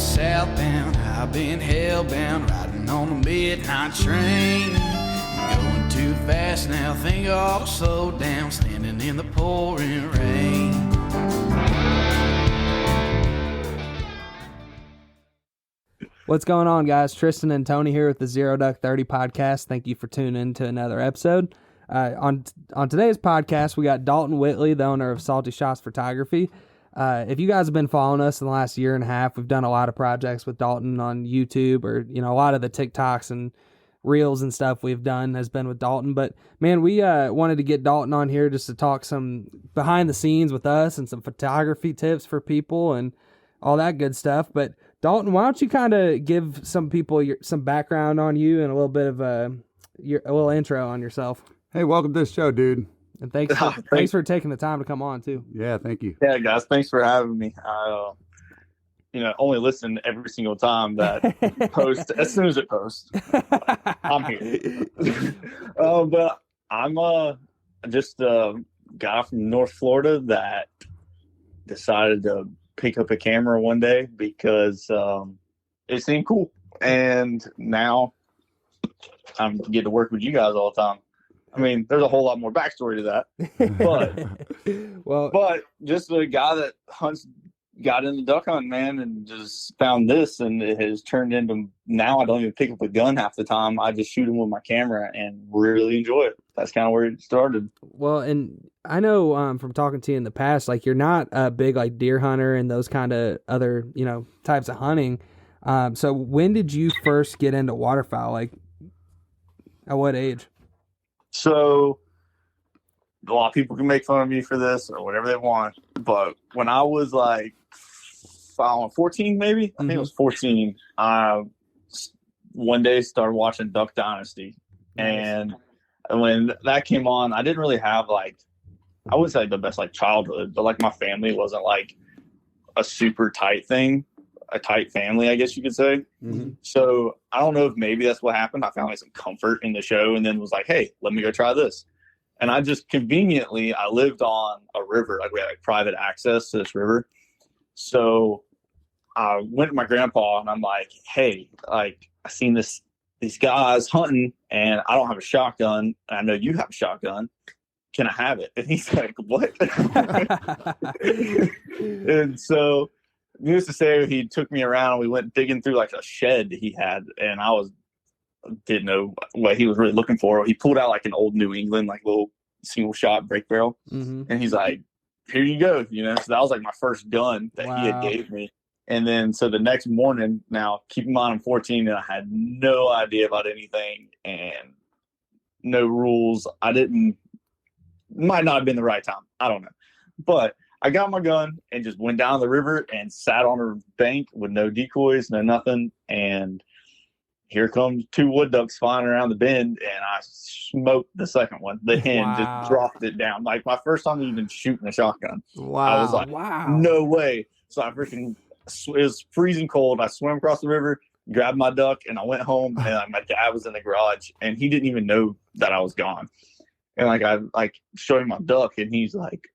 southbound, I've been hellbound, riding on a midnight train. Going too fast now, think I ought to slow down, standing in the pouring rain. What's going on, guys? Tristan and Tony here with the Zero Duck 30 podcast. Thank you for tuning in to another episode. On today's podcast, we got Dalton Whitley, the owner of Salty Shots Photography. If you guys have been following us in the last year and a half, we've done a lot of projects with Dalton on YouTube, or a lot of the TikToks and reels and stuff we've done has been with Dalton. But man, we wanted to get Dalton on here just to talk some behind the scenes with us and some photography tips for people and all that good stuff. But Dalton, why don't you kind of give some people some background on you and a little bit of a little intro on yourself? Hey, welcome to the show, dude. And thanks for taking the time to come on too. Yeah, thank you. Yeah, guys, thanks for having me. I, only listen every single time that post. As soon as it posts, I'm here. But I'm just a guy from North Florida that decided to pick up a camera one day because it seemed cool, and now I'm getting to work with you guys all the time. I mean, there's a whole lot more backstory to that, but just a guy that got into duck hunting, man, and just found this, and it has turned into, now I don't even pick up a gun half the time. I just shoot them with my camera and really enjoy it. That's kind of where it started. Well, and I know from talking to you in the past, like, you're not a big like deer hunter and those kind of other types of hunting. So when did you first get into waterfowl? Like, at what age? So a lot of people can make fun of me for this or whatever they want, but when I was like 14, maybe, I think it was 14, I one day started watching Duck Dynasty. And when that came on, I didn't really have I wouldn't say the best childhood, but my family wasn't a super tight thing, a tight family, I guess you could say. Mm-hmm. So I don't know if maybe that's what happened. I found some comfort in the show and then was like, hey, let me go try this. And I just conveniently, I lived on a river. We had private access to this river. So I went to my grandpa and I'm like, hey, I seen these guys hunting and I don't have a shotgun. And I know you have a shotgun. Can I have it? And he's like, what? And so needless to say, he took me around. We went digging through a shed he had, and didn't know what he was really looking for. He pulled out an old New England little single shot break barrel, and he's like, "Here you go." So that was my first gun that he had gave me. And then so the next morning, now keep in mind I'm 14 and I had no idea about anything and no rules. Might not have been the right time. I don't know, but I got my gun and just went down the river and sat on a bank with no decoys, no nothing. And here comes two wood ducks flying around the bend, and I smoked the second one. The hen just dropped it down. My first time even shooting a shotgun. Wow. I was like, no way. So it was freezing cold. I swam across the river, grabbed my duck, and I went home, and my dad was in the garage, and he didn't even know that I was gone. And I showed him my duck, and he's like,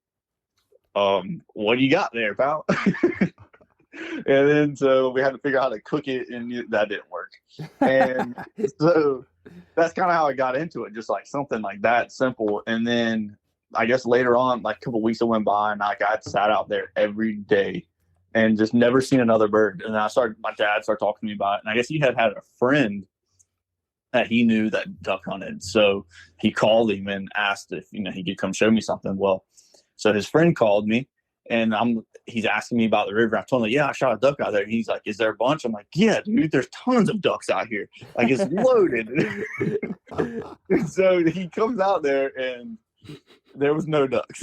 what do you got there, pal? And then so we had to figure out how to cook it, and that didn't work. And so that's kind of how I got into it, just something like that simple. And then I guess later on, a couple of weeks went by, and I sat out there every day and just never seen another bird. And then my dad started talking to me about it, and I guess he had a friend that he knew that duck hunted. So he called him and asked if he could come show me something. Well, so his friend called me, and he's asking me about the river. I told him, yeah, I shot a duck out there. He's like, is there a bunch? I'm like, yeah, dude, there's tons of ducks out here. It's loaded. And so he comes out there, and there was no ducks.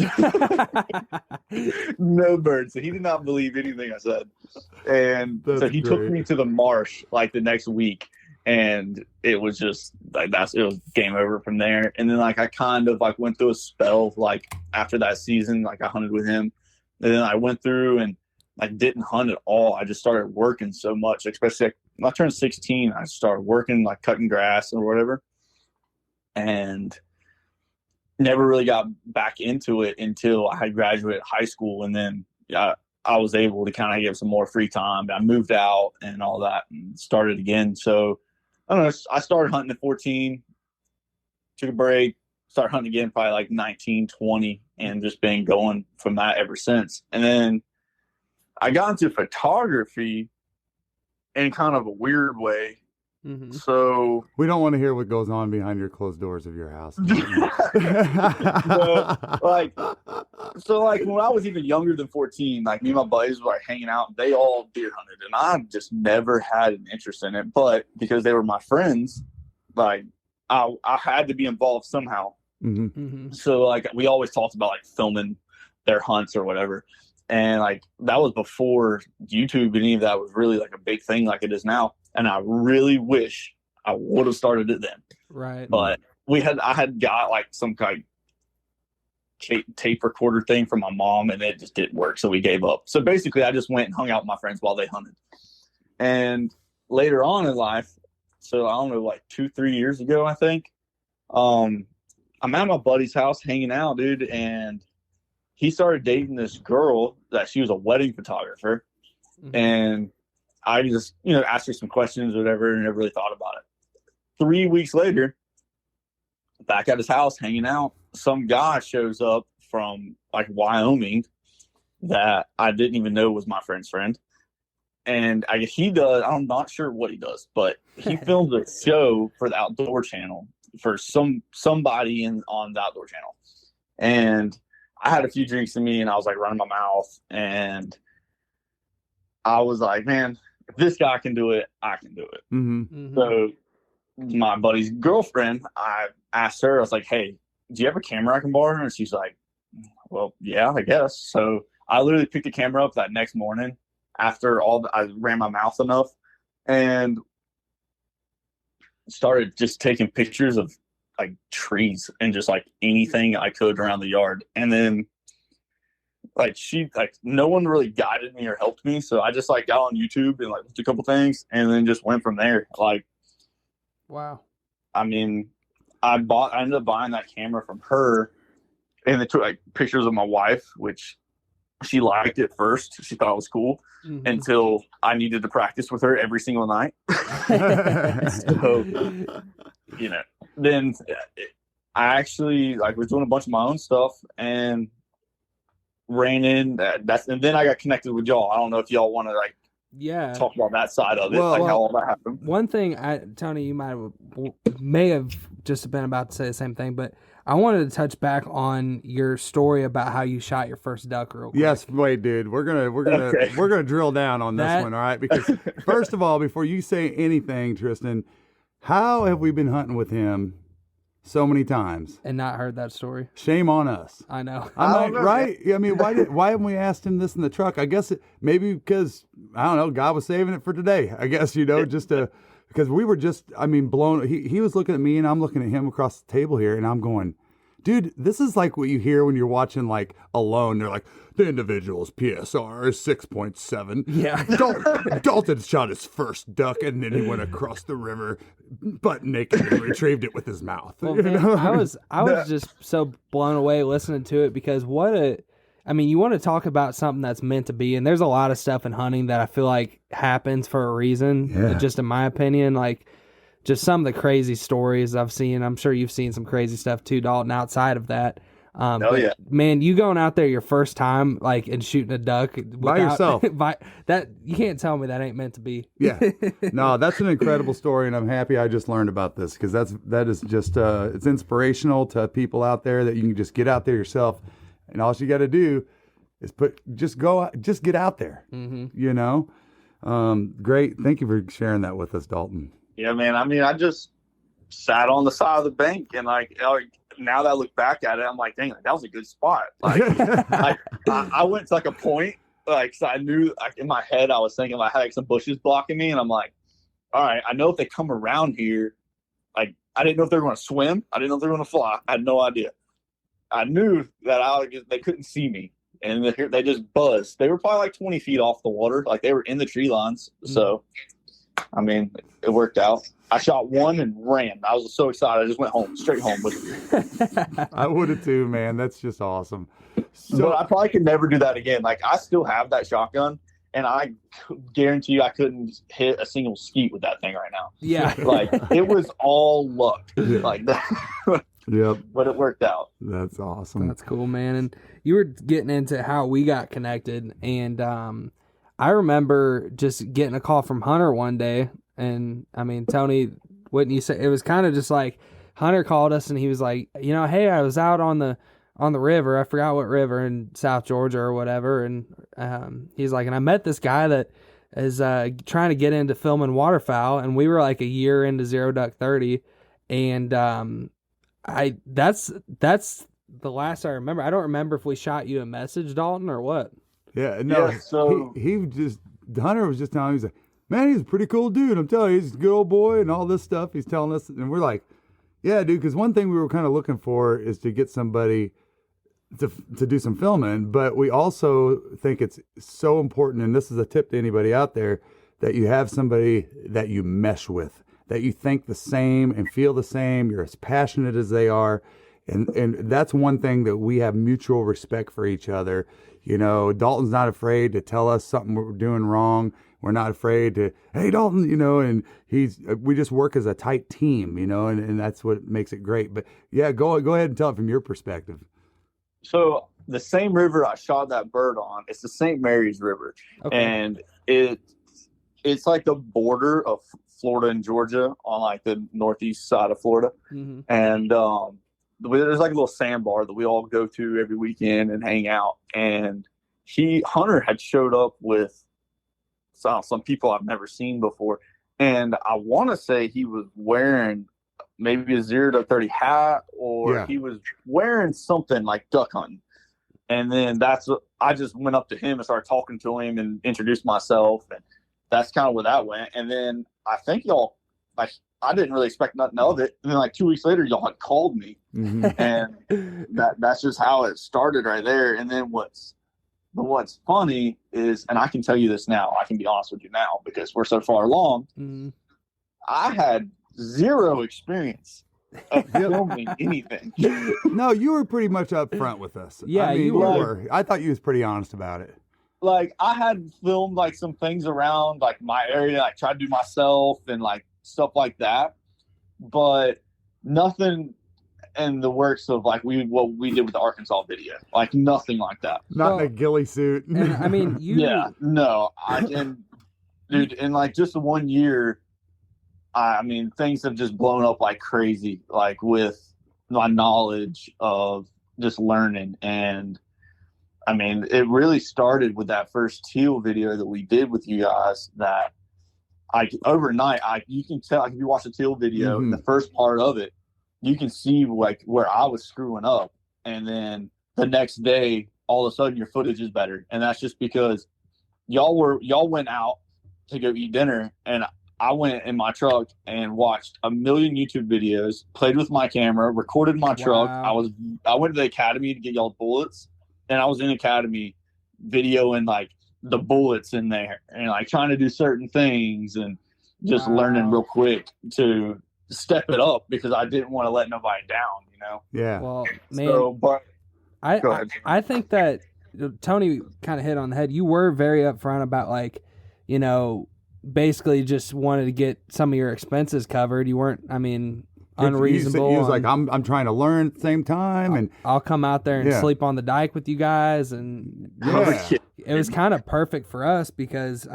No birds. So he did not believe anything I said. And so he took me to the marsh the next week. And it was just it was game over from there. And then I kind of went through a spell after that season, I hunted with him. And then I went through and didn't hunt at all. I just started working so much, especially when I turned 16, I started working cutting grass or whatever. And never really got back into it until I had graduated high school. And then I was able to kind of get some more free time. I moved out and all that and started again. So I don't know. I started hunting at 14, took a break, started hunting again probably like 19, 20, and just been going from that ever since. And then I got into photography in kind of a weird way. Mm-hmm. So We don't want to hear what goes on behind your closed doors of your house. So when I was even younger than 14, like me and my buddies were like hanging out, they all deer hunted, and I just never had an interest in it. But because they were my friends, like I had to be involved somehow. Mm-hmm. Mm-hmm. So like we always talked about like filming their hunts or whatever. And like that was before YouTube, any of that was really like a big thing like it is now. And I really wish I would have started it then. Right. But I had got like some kind of tape recorder thing from my mom, and it just didn't work. So we gave up. So basically I just went and hung out with my friends while they hunted. And later on in life, so I don't know, like 2-3 years ago, I think, I'm at my buddy's house hanging out, dude. And he started dating this girl that she was a wedding photographer. Mm-hmm. And I just, asked her some questions or whatever, and never really thought about it. 3 weeks later, back at his house hanging out, some guy shows up from like Wyoming that I didn't even know was my friend's friend. And he does, I'm not sure what he does, but he filmed a show for the Outdoor Channel for somebody on the Outdoor Channel. And I had a few drinks in me, and I was like running my mouth, and I was like, man, if this guy can do it, I can do it. Mm-hmm. Mm-hmm. So my buddy's girlfriend, I asked her, I was like, hey, do you have a camera I can borrow? And she's like, well, yeah, I guess. So I literally picked the camera up that next morning after I ran my mouth enough, and started just taking pictures of like trees and just like anything I could around the yard. And then no one really guided me or helped me. So I just like got on YouTube and like looked a couple things, and then just went from there. Like, Wow. I mean, I ended up buying that camera from her, and they took like pictures of my wife, which she liked it first. She thought it was cool. Mm-hmm. Until I needed to practice with her every single night. So, then I actually was doing a bunch of my own stuff and ran in. And then I got connected with y'all. I don't know if y'all want to talk about that side of it, how all that happened. One thing, Tony, you may have just been about to say the same thing, but I wanted to touch back on your story about how you shot your first duck real quick. Yes, wait, dude. We're gonna drill down on this one, all right? Because first of all, before you say anything, Tristan, how have we been hunting with him so many times and not heard that story? Shame on us. I know. Right? I mean, why haven't we asked him this in the truck? I guess maybe because I don't know. God was saving it for today. I guess just to. Because we were just, blown. He was looking at me, and I'm looking at him across the table here, and I'm going, dude, this is like what you hear when you're watching, like, Alone. They're like, the individual's PSR is 6.7. Yeah. Dalton shot his first duck, and then he went across the river butt naked and retrieved it with his mouth. Well, man, I was just so blown away listening to it, because you want to talk about something that's meant to be, and there's a lot of stuff in hunting that I feel like happens for a reason, just in my opinion. Like, just some of the crazy stories I've seen. I'm sure you've seen some crazy stuff too, Dalton, outside of that. Yeah. Man, you going out there your first time, like, and shooting a duck by yourself. That you can't tell me that ain't meant to be. Yeah. No, that's an incredible story, and I'm happy I just learned about this, because that is just it's inspirational to people out there that you can just get out there yourself. And all you got to do is just get out there, Great. Thank you for sharing that with us, Dalton. Yeah, man. I just sat on the side of the bank, and now that I look back at it, I'm like, dang, that was a good spot. I went to a point, so I knew, in my head, I was thinking I had some bushes blocking me, and I'm like, all right, I know if they come around here, I didn't know if they were going to swim. I didn't know if they were going to fly. I had no idea. I knew that they couldn't see me, and they just buzzed. They were probably 20 feet off the water. They were in the tree lines. So, it worked out. I shot one and ran. I was so excited. I just went home, straight home with it. I would have too, man. That's just awesome. But I probably could never do that again. Like, I still have that shotgun, and I guarantee you I couldn't hit a single skeet with that thing right now. Yeah. Like, it was all luck. Like that. Yep. But it worked out. That's awesome. That's cool, man. And you were getting into how we got connected, and I remember just getting a call from Hunter one day, and I mean, Tony, wouldn't you say it was kind of just like Hunter called us, and he was like, hey, I was out on the river. I forgot what river in South Georgia or whatever, and he's like, and I met this guy that is trying to get into filming waterfowl, and we were like a year into Zero Duck 30, and that's the last I remember. I don't remember if we shot you a message, Dalton, or what. Yeah, no. Yeah, so Hunter was just telling me, he's like, man, he's a pretty cool dude. I'm telling you, he's a good old boy and all this stuff. He's telling us, and we're like, yeah, dude. Because one thing we were kind of looking for is to get somebody to do some filming, but we also think it's so important, and this is a tip to anybody out there, that you have somebody that you mesh with, that you think the same and feel the same. You're as passionate as they are. And that's one thing that we have mutual respect for each other. Dalton's not afraid to tell us something we're doing wrong. We're not afraid to, hey, Dalton, and we just work as a tight team, and that's what makes it great. But yeah, go ahead and tell it from your perspective. So the same river I shot that bird on, it's the St. Mary's River. Okay. And it's like the border of Florida and Georgia on like the northeast side of Florida. Mm-hmm. And there's like a little sandbar that we all go to every weekend and hang out. And Hunter had showed up with some people I've never seen before. And I want to say he was wearing maybe a 0 to 30 hat, or he was wearing something like duck hunting. And then I just went up to him and started talking to him and introduced myself. And that's kind of where that went. And then I think y'all, like, I didn't really expect nothing of it. And then like 2 weeks later, y'all had called me. Mm-hmm. And that's just how it started right there. And then what's funny is, and I can tell you this now, I can be honest with you now because we're so far along, I had zero experience of filming anything. No, you were pretty much up front with us. Yeah, I mean, you were. I thought you was pretty honest about it. Like, I had filmed like some things around like my area, like tried to do myself and like stuff like that, but nothing in the works of like what we did with the Arkansas video, like nothing like that. Not in a ghillie suit. And, I mean, dude, in like just 1 year, I mean, things have just blown up like crazy, like with my knowledge of just learning. And I mean, it really started with that first teal video that we did with you guys that overnight, you can tell, like if you watch the teal video, the first part of it, you can see like where I was screwing up. And then the next day, all of a sudden your footage is better. And that's just because y'all went out to go eat dinner, and I went in my truck and watched a million YouTube videos, played with my camera, recorded my truck. I went to the academy to get y'all bullets, and I was in academy videoing like the bullets in there and like trying to do certain things and just learning real quick to step it up because I didn't want to let nobody down, Yeah. Well, man, So, but I think that Tony kind of hit on the head. You were very upfront about like, basically just wanted to get some of your expenses covered. You weren't, unreasonable. He was like, I'm trying to learn at the same time, and I'll come out there and sleep on the dike with you guys, and it was kind of perfect for us because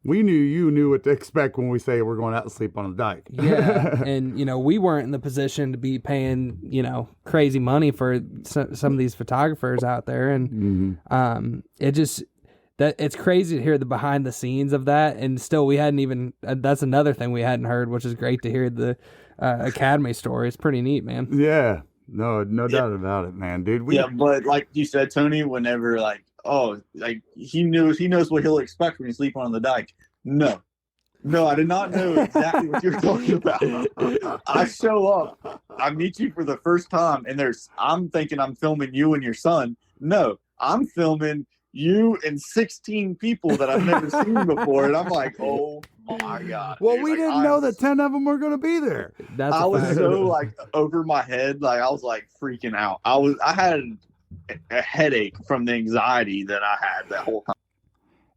we knew you knew what to expect when we say we're going out to sleep on the dike. Yeah, and we weren't in the position to be paying crazy money for some of these photographers out there, and it just. It's crazy to hear the behind the scenes of that, and still we hadn't even. That's another thing we hadn't heard, which is great to hear the Academy story. It's pretty neat, man. Yeah, no doubt about it, man, dude. But like you said, Tony, whenever he knows what he'll expect when he's sleeping on the dike. No, I did not know exactly what you're talking about. I show up, I meet you for the first time, and I'm thinking I'm filming you and your son. No, I'm filming you and 16 people that I've never seen before, and I'm like, oh my god. Well, dude. we didn't know that 10 of them were going to be there. I was so like over my head, like I was like freaking out. I had a headache from the anxiety that I had that whole time.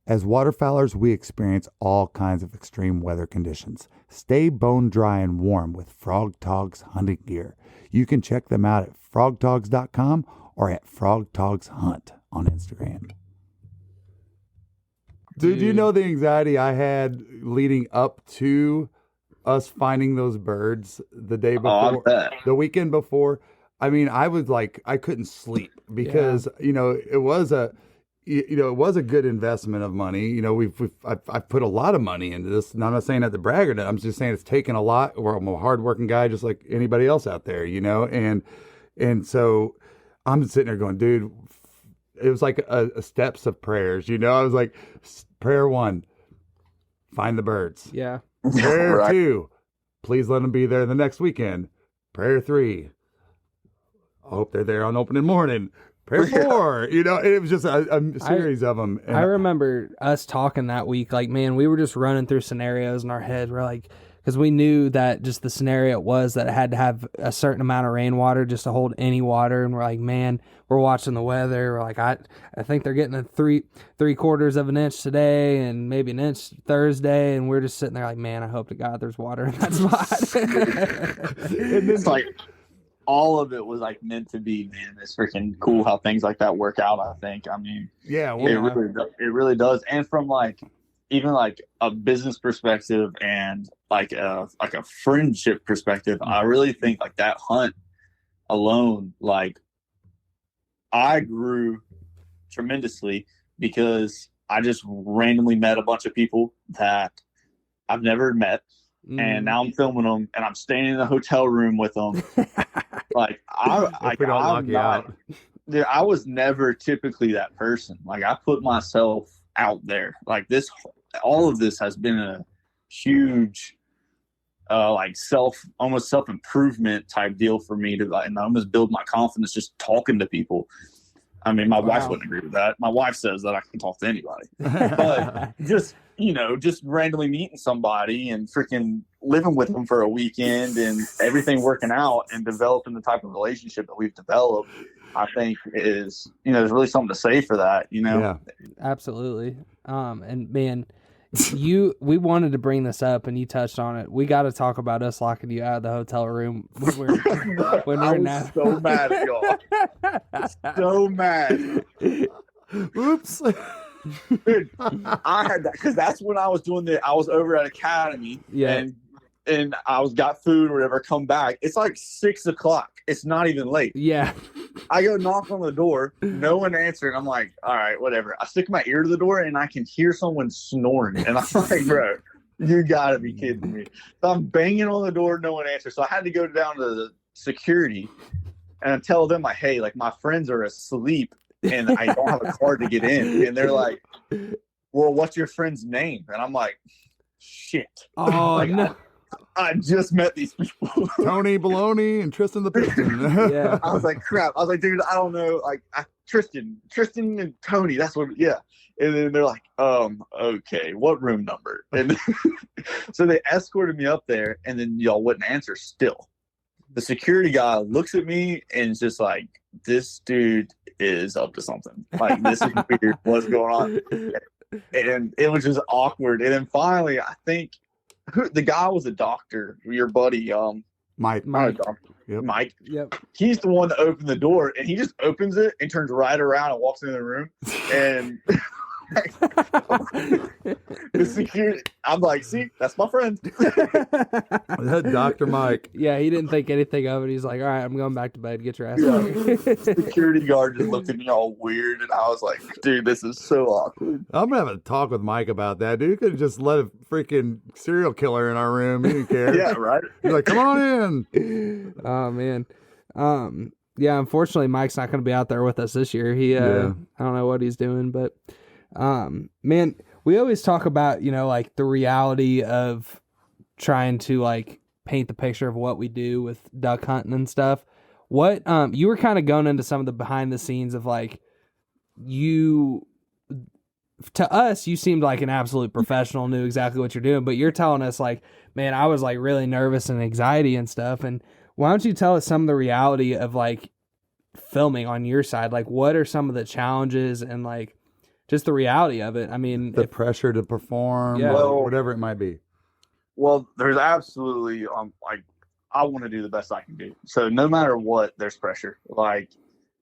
As waterfowlers, we experience all kinds of extreme weather conditions. Stay bone dry and warm with Frog Togs hunting gear. You can check them out at frogtogs.com or at frogtogshunt on Instagram. Did you know the anxiety I had leading up to us finding those birds the day before, the weekend before? I mean, I was like, I couldn't sleep because, it was a good investment of money. I've put a lot of money into this. And I'm not saying that to brag or not. I'm just saying it's taken a lot. I'm a hardworking guy, just like anybody else out there, and so I'm sitting there going, dude, it was like a steps of prayers, I was like, prayer 1, find the birds. Yeah. Prayer Right. 2, please let them be there the next weekend. Prayer 3, I hope they're there on opening morning. Prayer 4, it was just a series of them. And I remember us talking that week, like, man, we were just running through scenarios in our head. We're like, because we knew that just the scenario was that it had to have a certain amount of rainwater just to hold any water. And we're like, man, we're watching the weather. We're like, I think they're getting a three quarters of an inch today and maybe an inch Thursday. And we're just sitting there like, man, I hope to God there's water in that spot. And it's like all of it was like meant to be, man. It's freaking cool how things like that work out, I think. I mean, yeah, it really does. And from like even like a business perspective and like a friendship perspective, I really think like that hunt alone, like I grew tremendously because I just randomly met a bunch of people that I've never met. And now I'm filming them and I'm staying in the hotel room with them. Like I was never typically that person. Like I put myself out there. Like all of this has been a huge, like almost self-improvement type deal for me to and almost build my confidence just talking to people. I mean, my wife wouldn't agree with that. My wife says that I can talk to anybody, but just randomly meeting somebody and freaking living with them for a weekend and everything working out and developing the type of relationship that we've developed, I think is, there's really something to say for that, Yeah, absolutely. And man, we wanted to bring this up and you touched on it. We got to talk about us locking you out of the hotel room when we're now. So mad at y'all. So mad. Oops. Dude, I had that because that's when I was I was over at Academy, and I got food or whatever. Come back, it's like 6 o'clock. It's not even late. Yeah, I go knock on the door, no one answered. I'm like, all right, whatever. I stick my ear to the door and I can hear someone snoring, and I'm like, bro, you gotta be kidding me. So I'm banging on the door, no one answers. So I had to go down to the security and tell them like, hey, like my friends are asleep. And I don't have a card to get in. And they're like, well, what's your friend's name? And I'm like, shit. Oh, like, no. I just met these people. Tony Baloney and Tristan the Piston. Yeah. I was like, crap. I was like, dude, I don't know. Like, Tristan and Tony, that's what, yeah. And then they're like, okay, what room number? And so they escorted me up there, and then y'all wouldn't answer still. The security guy looks at me and is just like, this dude is up to something. Like, this is weird. What's going on? And it was just awkward. And then finally, I think the guy was a doctor, your buddy, Mike. Yep. Mike. Yep. He's the one that opened the door, and he just opens it and turns right around and walks into the room. And the security, I'm like, see, that's my friend. Dr. Mike. Yeah, he didn't think anything of it. He's like, all right, I'm going back to bed. Get your ass out. Security guard just looked at me all weird, and I was like, dude, this is so awkward. I'm gonna have a talk with Mike about that. Dude, you could have just let a freaking serial killer in our room. He didn't care. Yeah, right. He's like, come on in. Oh man. Yeah, unfortunately Mike's not going to be out there with us this year. He I don't know what he's doing, but man, we always talk about, like the reality of trying to like paint the picture of what we do with duck hunting and stuff. What you were kind of going into some of the behind the scenes of like to us, you seemed like an absolute professional, knew exactly what you're doing, but you're telling us like, man, I was like really nervous and anxiety and stuff. And why don't you tell us some of the reality of like filming on your side? Like, what are some of the challenges and like just the reality of it? I mean, The pressure to perform, Yeah. or whatever it might be. Well, there's absolutely like I want to do the best I can do. So no matter what, there's pressure. Like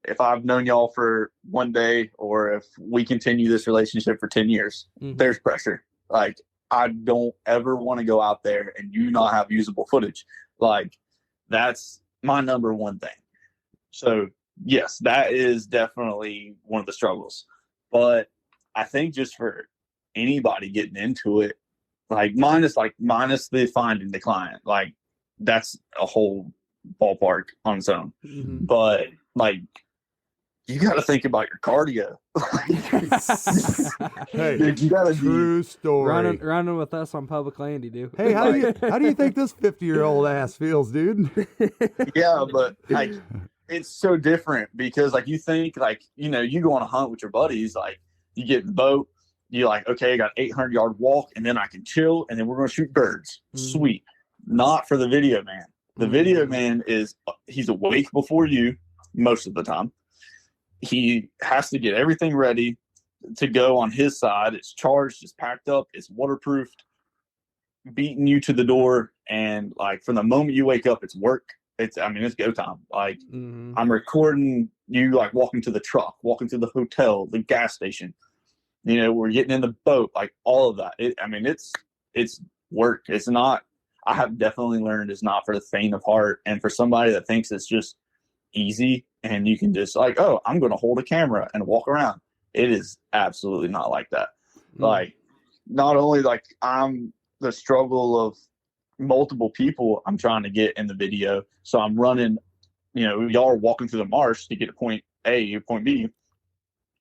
if I've known y'all for one day, or if we continue this relationship for 10 years, there's pressure. Like I don't ever want to go out there and you not have usable footage. Like that's my number one thing. So yes, that is definitely one of the struggles. But I think just for anybody getting into it, like minus the finding the client, like that's a whole ballpark on its own. But like you got to think about your cardio. Hey, Dude, you got to true story. running with us on public land, you do. Hey, how do you think this 50-year-old ass feels, dude? Yeah, but like it's so different because like you think like, you know, you go on a hunt with your buddies, like you get in the boat, you're like, okay, I got 800-yard walk and then I can chill and then we're going to shoot birds. Sweet. Not for the video man. The video man he's awake before you most of the time. He has to get everything ready to go on his side. It's charged, it's packed up, it's waterproofed, beating you to the door. And like from the moment you wake up, it's work. It's go time. Like I'm recording you like walking to the truck, walking to the hotel, the gas station. You know, we're getting in the boat, like all of that. It's work. It's not. I have definitely learned it's not for the faint of heart, and for somebody that thinks it's just easy and you can just like, oh, I'm going to hold a camera and walk around. It is absolutely not like that. Like, not only like I'm the struggle of multiple people I'm trying to get in the video. So I'm running, you know, y'all are walking through the marsh to get to point A, point B.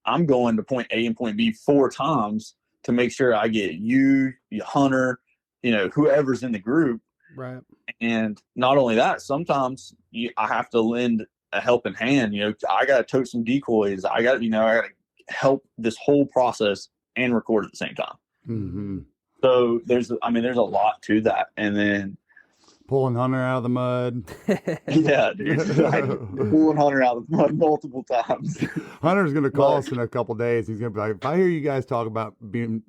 I'm going to point A and point B 4 times to make sure I get you, Hunter, you know, whoever's in the group. Right. And not only that, sometimes I have to lend a helping hand. You know, I got to tote some decoys. I got to help this whole process and record at the same time. So there's a lot to that. And then Pulling Hunter out of the mud. Yeah, dude. Like, pulling Hunter out of the mud multiple times. Hunter's going to call us in a couple days. He's going to be like, if I hear you guys talk about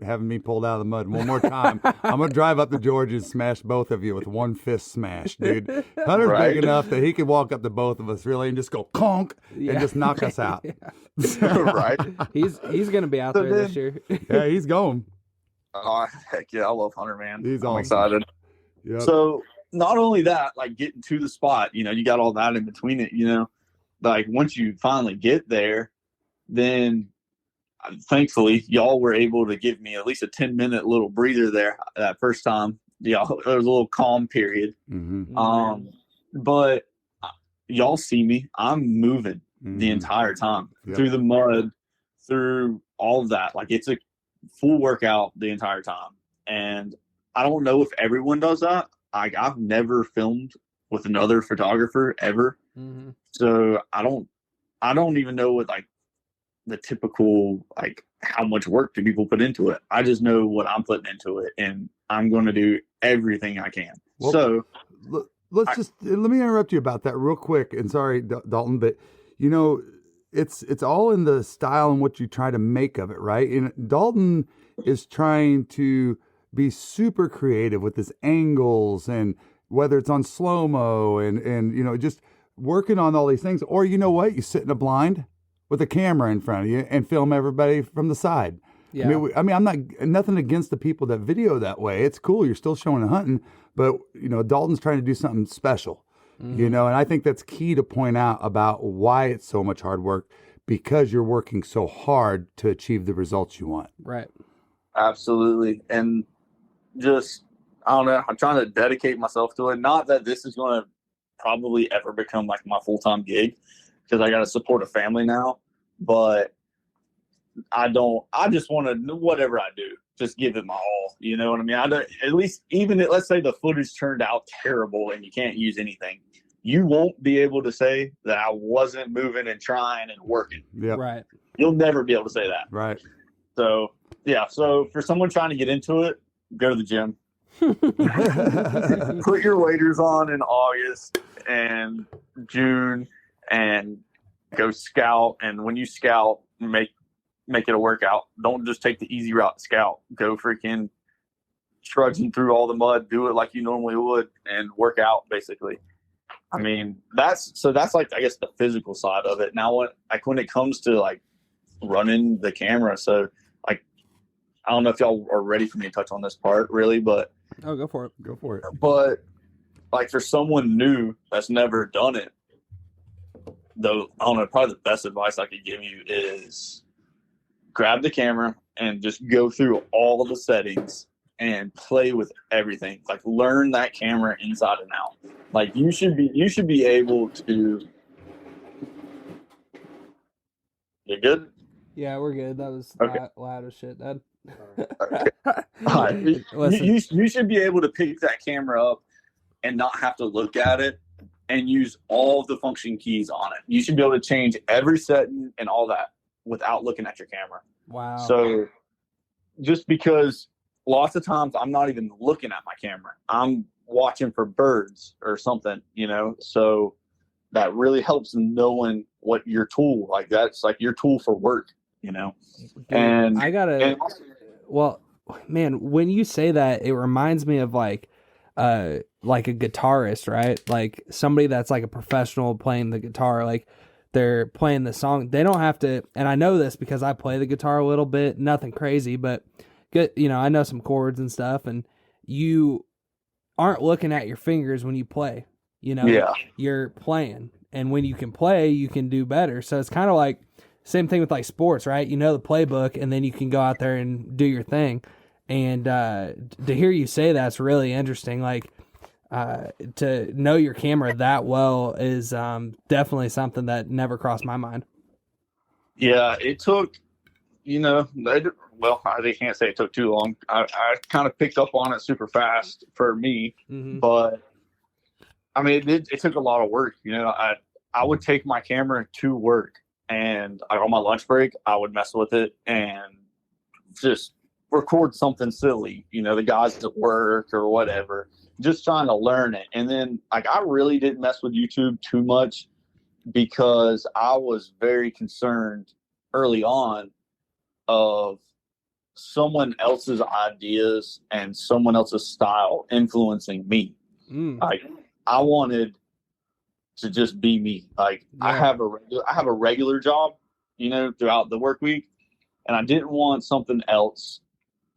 having me pulled out of the mud one more time, I'm going to drive up to Georgia and smash both of you with one fist smash, dude. Hunter's big enough that he can walk up to both of us really and just go conk and just knock us out. Right. He's going to be out there this year. Yeah, he's going. Oh, heck yeah. I love Hunter, man. He's I'm awesome. excited. Yep. So not only that, like getting to the spot, you know, you got all that in between it, you know, like once you finally get there, then thankfully y'all were able to give me at least a 10-minute little breather there that first time. Yeah, there was a little calm period. But y'all see me, I'm moving the entire time through the mud, through all of that. Like it's a full workout the entire time. And I don't know if everyone does that. I've never filmed with another photographer ever. So I don't even know what like the typical, like how much work do people put into it. I just know what I'm putting into it and I'm going to do everything I can. Well, so let me interrupt you about that real quick. And sorry, Dalton, but you know, it's all in the style and what you try to make of it, right? And Dalton is trying to be super creative with his angles and whether it's on slow-mo and you know, just working on all these things. Or you know what? You sit in a blind with a camera in front of you and film everybody from the side. Yeah. I mean, I'm not nothing against the people that video that way. It's cool. You're still showing the hunting, but you know, Dalton's trying to do something special, you know, and I think that's key to point out about why it's so much hard work, because you're working so hard to achieve the results you want. Right. Absolutely. And just, I don't know, I'm trying to dedicate myself to it. Not that this is going to probably ever become like my full-time gig, because I got to support a family now, but I just want to, whatever I do, just give it my all. You know what I mean? I don't, at least even let's say the footage turned out terrible and you can't use anything. You won't be able to say that I wasn't moving and trying and working. Yeah. Right. You'll never be able to say that. Right. So yeah. So for someone trying to get into it, go to the gym. Put your waders on in August and June and go scout, and when you scout, make it a workout. Don't just take the easy route to scout. Go freaking trudging through all the mud, do it like you normally would, and work out basically. I mean, that's like, I guess, the physical side of it. Now, when it comes to like running the camera, so like, I don't know if y'all are ready for me to touch on this part really, but go for it. Go for it. But like, for someone new that's never done it, though, I don't know, probably the best advice I could give you is grab the camera and just go through all the settings and play with everything. Like, learn that camera inside and out. Like, you should be able to. You good? Yeah, we're good. That was Okay. loud as shit, Dad. All right. You should be able to pick that camera up and not have to look at it and use all of the function keys on it. You should be able to change every setting and all that without looking at your camera. Wow. So just because lots of times I'm not even looking at my camera, I'm watching for birds or something, so that really helps in knowing what your tool, like, that's like your tool for work, Dude, and I gotta, well, man, when you say that, it reminds me of like a guitarist, right? Like somebody that's like a professional playing the guitar, like they're playing the song. They don't have to, and I know this because I play the guitar a little bit, nothing crazy, but good, I know some chords and stuff, and you aren't looking at your fingers when you play, Yeah. you're playing, and when you can play, you can do better. So it's kind of like same thing with like sports, right? You know the playbook, and then you can go out there and do your thing. And to hear you say that's really interesting. Like to know your camera that well is definitely something that never crossed my mind. Yeah, it took, well, I can't say it took too long. I kind of picked up on it super fast for me, but I mean, it took a lot of work. I would take my camera to work, and on my lunch break, I would mess with it and just record something silly, the guys at work or whatever, just trying to learn it. And then, like, I really didn't mess with YouTube too much because I was very concerned early on of someone else's ideas and someone else's style influencing me. Like, I wanted to just be me. Like, yeah. I have a regular job, throughout the work week, and I didn't want something else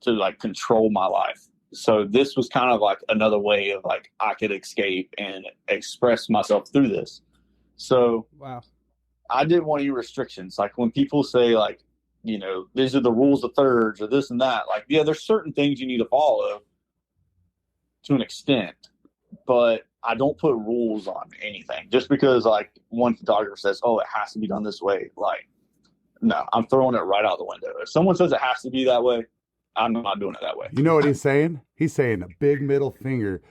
to like control my life. So this was kind of like another way of like I could escape and express myself through this. So wow, I didn't want any restrictions. Like when people say like, these are the rules of thirds or this and that, like, yeah, there's certain things you need to follow to an extent, but I don't put rules on anything just because like one photographer says, oh, it has to be done this way. Like, no, I'm throwing it right out the window. If someone says it has to be that way, I'm not doing it that way. You know what he's saying? He's saying a big middle finger.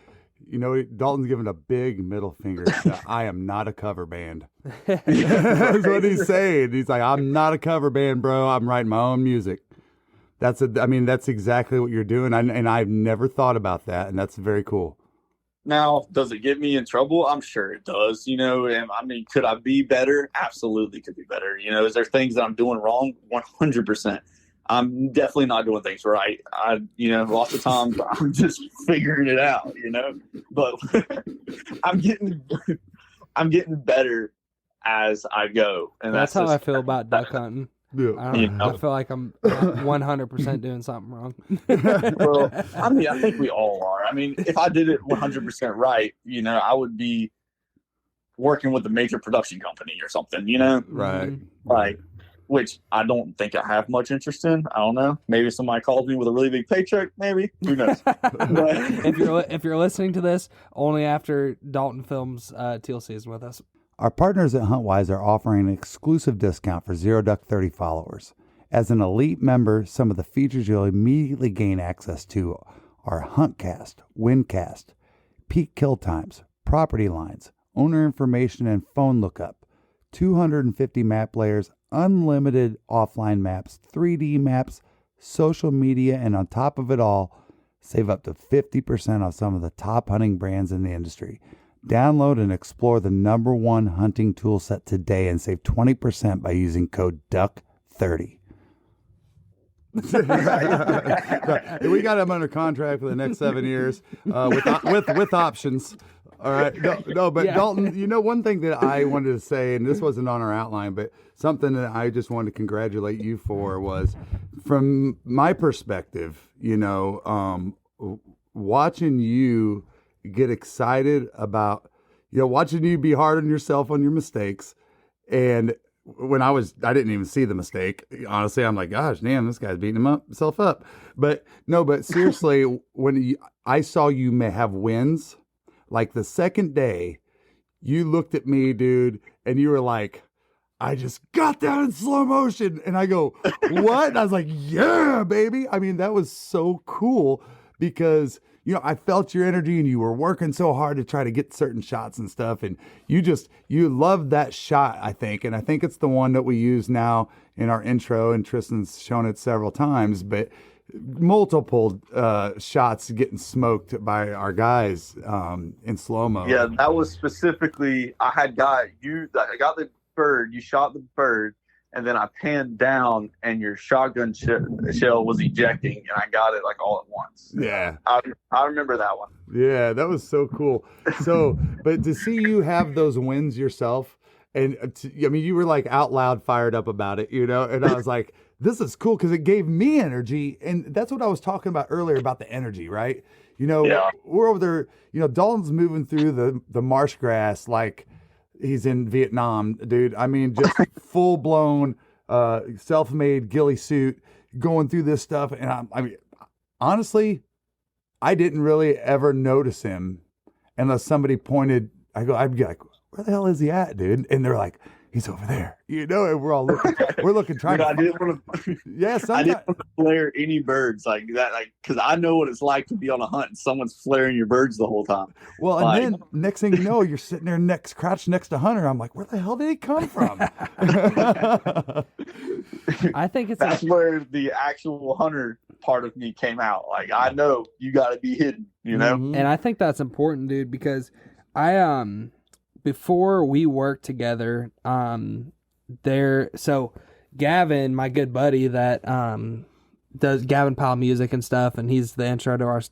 Dalton's giving a big middle finger. I am not a cover band. That's what he's saying. He's like, I'm not a cover band, bro. I'm writing my own music. That's exactly what you're doing. And I've never thought about that. And that's very cool. Now, does it get me in trouble? I'm sure it does. And I mean, could I be better? Absolutely could be better. Is there things that I'm doing wrong? 100%. I'm definitely not doing things right. Lots of times I'm just figuring it out, but I'm getting better as I go. And that's how I feel about duck hunting. Yeah. I feel like I'm 100% doing something wrong. Well, I think we all are. I mean, if I did it 100% right, I would be working with a major production company or something, Right. Like, which I don't think I have much interest in. I don't know. Maybe somebody calls me with a really big paycheck. Maybe. Who knows? But if you're listening to this, only after Dalton films teal season with us. Our partners at Huntwise are offering an exclusive discount for Zero Duck 30 followers. As an elite member, some of the features you'll immediately gain access to are Huntcast, Windcast, peak kill times, property lines, owner information and phone lookup, 250 map layers, unlimited offline maps, 3D maps, social media, and on top of it all, save up to 50% on some of the top hunting brands in the industry. Download and explore the #1 hunting tool set today and save 20% by using code DUCK30. We got him under contract for the next 7 years with options. All right. No, but Yeah. Dalton, one thing that I wanted to say, and this wasn't on our outline, but something that I just wanted to congratulate you for was, from my perspective, watching you get excited about, watching you be hard on yourself on your mistakes. And when I didn't even see the mistake. Honestly, I'm like, gosh, damn, this guy's beating himself up. But seriously, when I saw you may have wins, like the second day, you looked at me, dude, and you were like, I just got down in slow motion. And I go, what? And I was like, yeah, baby. I mean, that was so cool because, I felt your energy and you were working so hard to try to get certain shots and stuff. And you loved that shot, I think. And I think it's the one that we use now in our intro, and Tristan's shown it several times, but multiple shots getting smoked by our guys in slow-mo. Yeah, that was specifically, I got the bird, you shot the bird, and then I panned down and your shotgun shell was ejecting, and I got it like all at once. Yeah. I remember that one. Yeah, that was so cool. So, but to see you have those wins yourself, and you were like out loud fired up about it, and I was like, this is cool because it gave me energy. And that's what I was talking about earlier about the energy, right? Yeah. We're over there, Dalton's moving through the marsh grass like he's in Vietnam, dude. I mean, just full blown, self-made ghillie suit going through this stuff. And honestly, I didn't really ever notice him unless somebody pointed. I'd be like, where the hell is he at, dude? And they're like, he's over there, and we're all looking, trying to. I didn't want to. Yes, I didn't want to flare any birds like that, because I know what it's like to be on a hunt and someone's flaring your birds the whole time. Well, and then next thing you know, you're sitting there crouched next to Hunter. I'm like, where the hell did he come from? I think that's where the actual hunter part of me came out. Like, I know you got to be hidden, And I think that's important, dude, because before we worked together, so Gavin, my good buddy that does Gavin Powell music and stuff, and he's the intro to our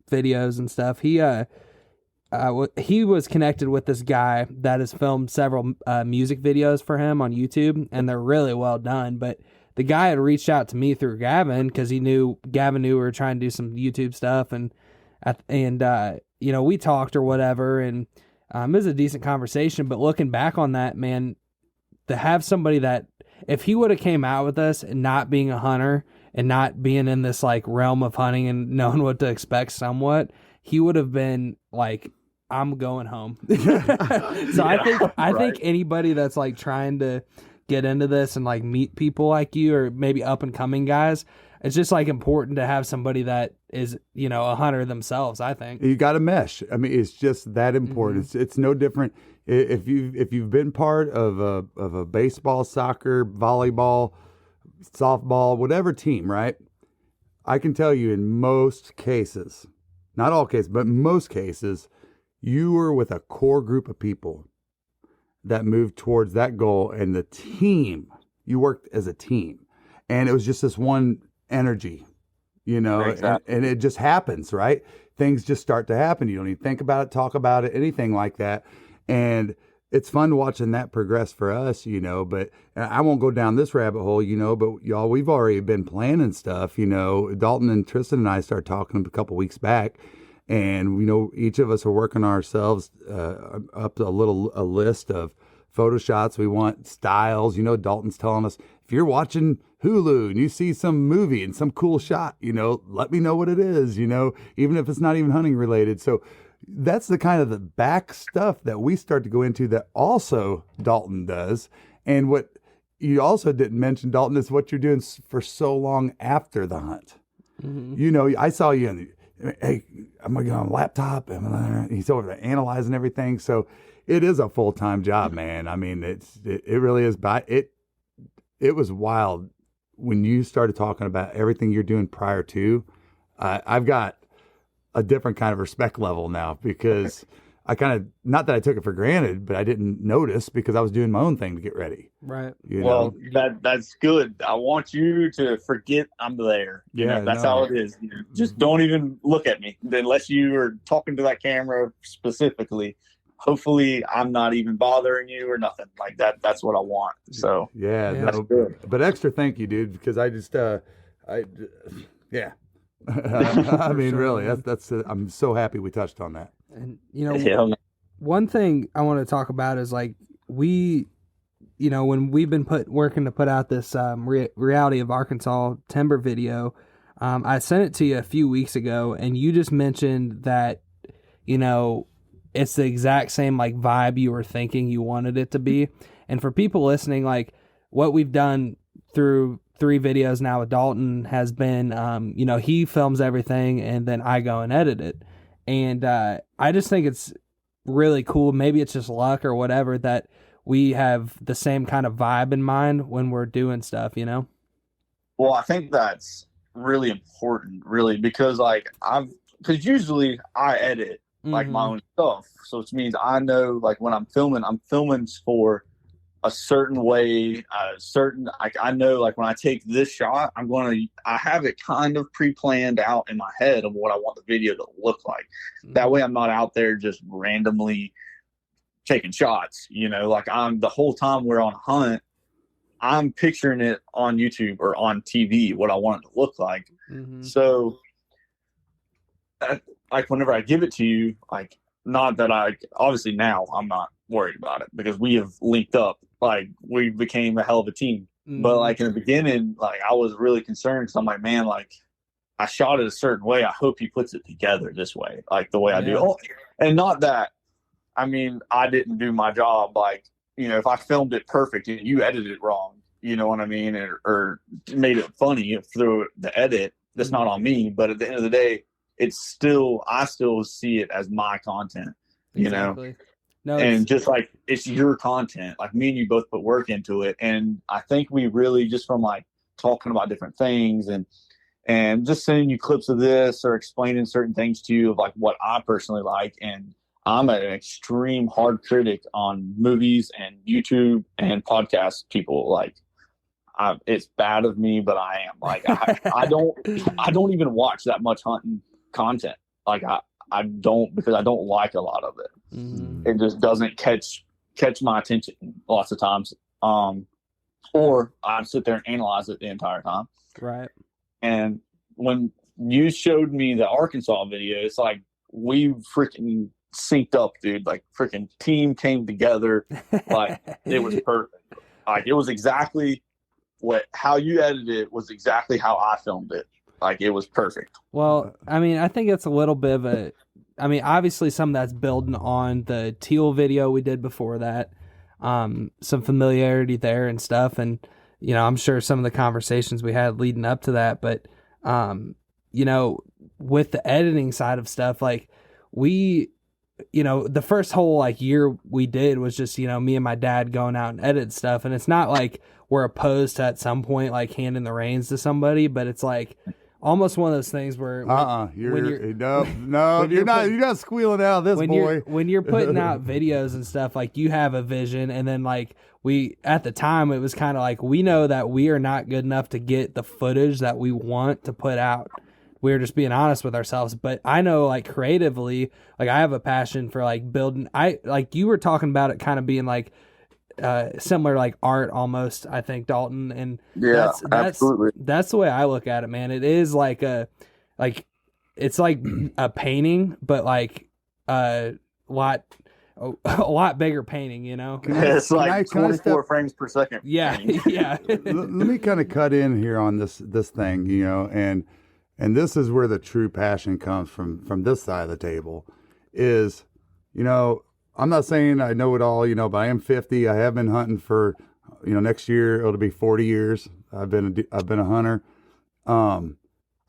videos and stuff. He was connected with this guy that has filmed several music videos for him on YouTube, and they're really well done. But the guy had reached out to me through Gavin because Gavin knew we were trying to do some YouTube stuff, and we talked or whatever, and it was a decent conversation. But looking back on that, man, to have somebody that, if he would have came out with us and not being a hunter and not being in this like realm of hunting and knowing what to expect somewhat, he would have been like, I'm going home. So I think anybody that's like trying to get into this and like meet people like you, or maybe up and coming guys, it's just like important to have somebody that is, a hunter themselves, I think. You got to mesh. I mean, it's just that important. Mm-hmm. It's no different. If you've been part of a baseball, soccer, volleyball, softball, whatever team, right? I can tell you in most cases, not all cases, but most cases, you were with a core group of people that moved towards that goal, and the team, you worked as a team, and it was just this one energy, exactly. and it just happens, right? Things just start to happen. You don't even think about it, talk about it, anything like that. And it's fun watching that progress for us, but I won't go down this rabbit hole, but y'all, we've already been planning stuff, Dalton and Tristan and I started talking a couple weeks back, and, each of us are working ourselves up to a list of photo shots. We want styles, Dalton's telling us, if you're watching Hulu and you see some movie and some cool shot, let me know what it is, even if it's not even hunting related. So that's the kind of the back stuff that we start to go into that also Dalton does. And what you also didn't mention, Dalton, is what you're doing for so long after the hunt. Mm-hmm. I saw you hey, I'm going to get on a laptop, and he's over there analyzing everything. So it is a full-time job, man. I mean, it really is. It was wild when you started talking about everything you're doing prior to. I've got a different kind of respect level now, because I kind of, not that I took it for granted, but I didn't notice because I was doing my own thing to get ready. Right. Well, that's good. I want you to forget I'm there. That's how it is. Just don't even look at me unless you are talking to that camera specifically. Hopefully, I'm not even bothering you or nothing like that. That's what I want. So that's good. But extra thank you, dude, because I just, yeah. I mean, really, that's. I'm so happy we touched on that. And one thing I want to talk about is like when we've been working to put out this Reality of Arkansas timber video, I sent it to you a few weeks ago, and you just mentioned that it's the exact same like vibe you were thinking you wanted it to be. And for people listening, like what we've done through 3 videos now with Dalton has been, he films everything and then I go and edit it. And I just think it's really cool. Maybe it's just luck or whatever that we have the same kind of vibe in mind when we're doing stuff, Well, I think that's really important, really, because because usually I edit like my own stuff. So it means I know like when I'm filming for a certain way, I know like when I take this shot, I have it kind of pre-planned out in my head of what I want the video to look like. That way I'm not out there just randomly taking shots, like the whole time we're on a hunt, I'm picturing it on YouTube or on TV, what I want it to look like. So like whenever I give it to you, like not that obviously now I'm not worried about it because we have linked up. Like we became a hell of a team. But like in the beginning, like I was really concerned because I'm like, man, like I shot it a certain way. I hope he puts it together this way, like the way I do. Oh, and not that, I mean, I didn't do my job. Like, if I filmed it perfect and you edited it wrong, you know what I mean? Or made it funny through the edit, that's not on me. But at the end of the day, I still see it as my content, Exactly. No, and just like it's your content, like me and you both put work into it. And I think we really just from like talking about different things and just sending you clips of this or explaining certain things to you of like what I personally like. And I'm an extreme hard critic on movies and YouTube and podcast people. Like it's bad of me, but I am like, I don't even watch that much hunting content. Like I don't, because I don't like a lot of it. It just doesn't catch my attention lots of times. Or I sit there and analyze it the entire time. Right. And when you showed me the Arkansas video, it's like we freaking synced up, dude. Like freaking team came together. Like it was perfect. Like it was exactly how you edited it was exactly how I filmed it. Like it was perfect. Well, I mean, I think it's a little bit of obviously some that's building on the teal video we did before that. Some familiarity there and stuff. And, I'm sure some of the conversations we had leading up to that, but, with the editing side of stuff, like we, the first whole like year we did was just, me and my dad going out and edit stuff. And it's not like we're opposed to at some point, like handing the reins to somebody, but it's like, almost one of those things where you're not squealing out of this, boy. When you're putting out videos and stuff, like you have a vision, and then like at the time it was kind of like we know that we are not good enough to get the footage that we want to put out. We're just being honest with ourselves. But I know like creatively, like I have a passion for like building. Like you were talking about it kind of being like similar like art almost, I think, Dalton, and absolutely. That's the way I look at it, man. It is like it's like a painting, but like a lot bigger painting, It's like 24 frames per second. Yeah. Let me kind of cut in here on this thing, and this is where the true passion comes from this side of the table is, I'm not saying I know it all, but I am 50. I have been hunting for, next year it'll be 40 years. I've been a hunter.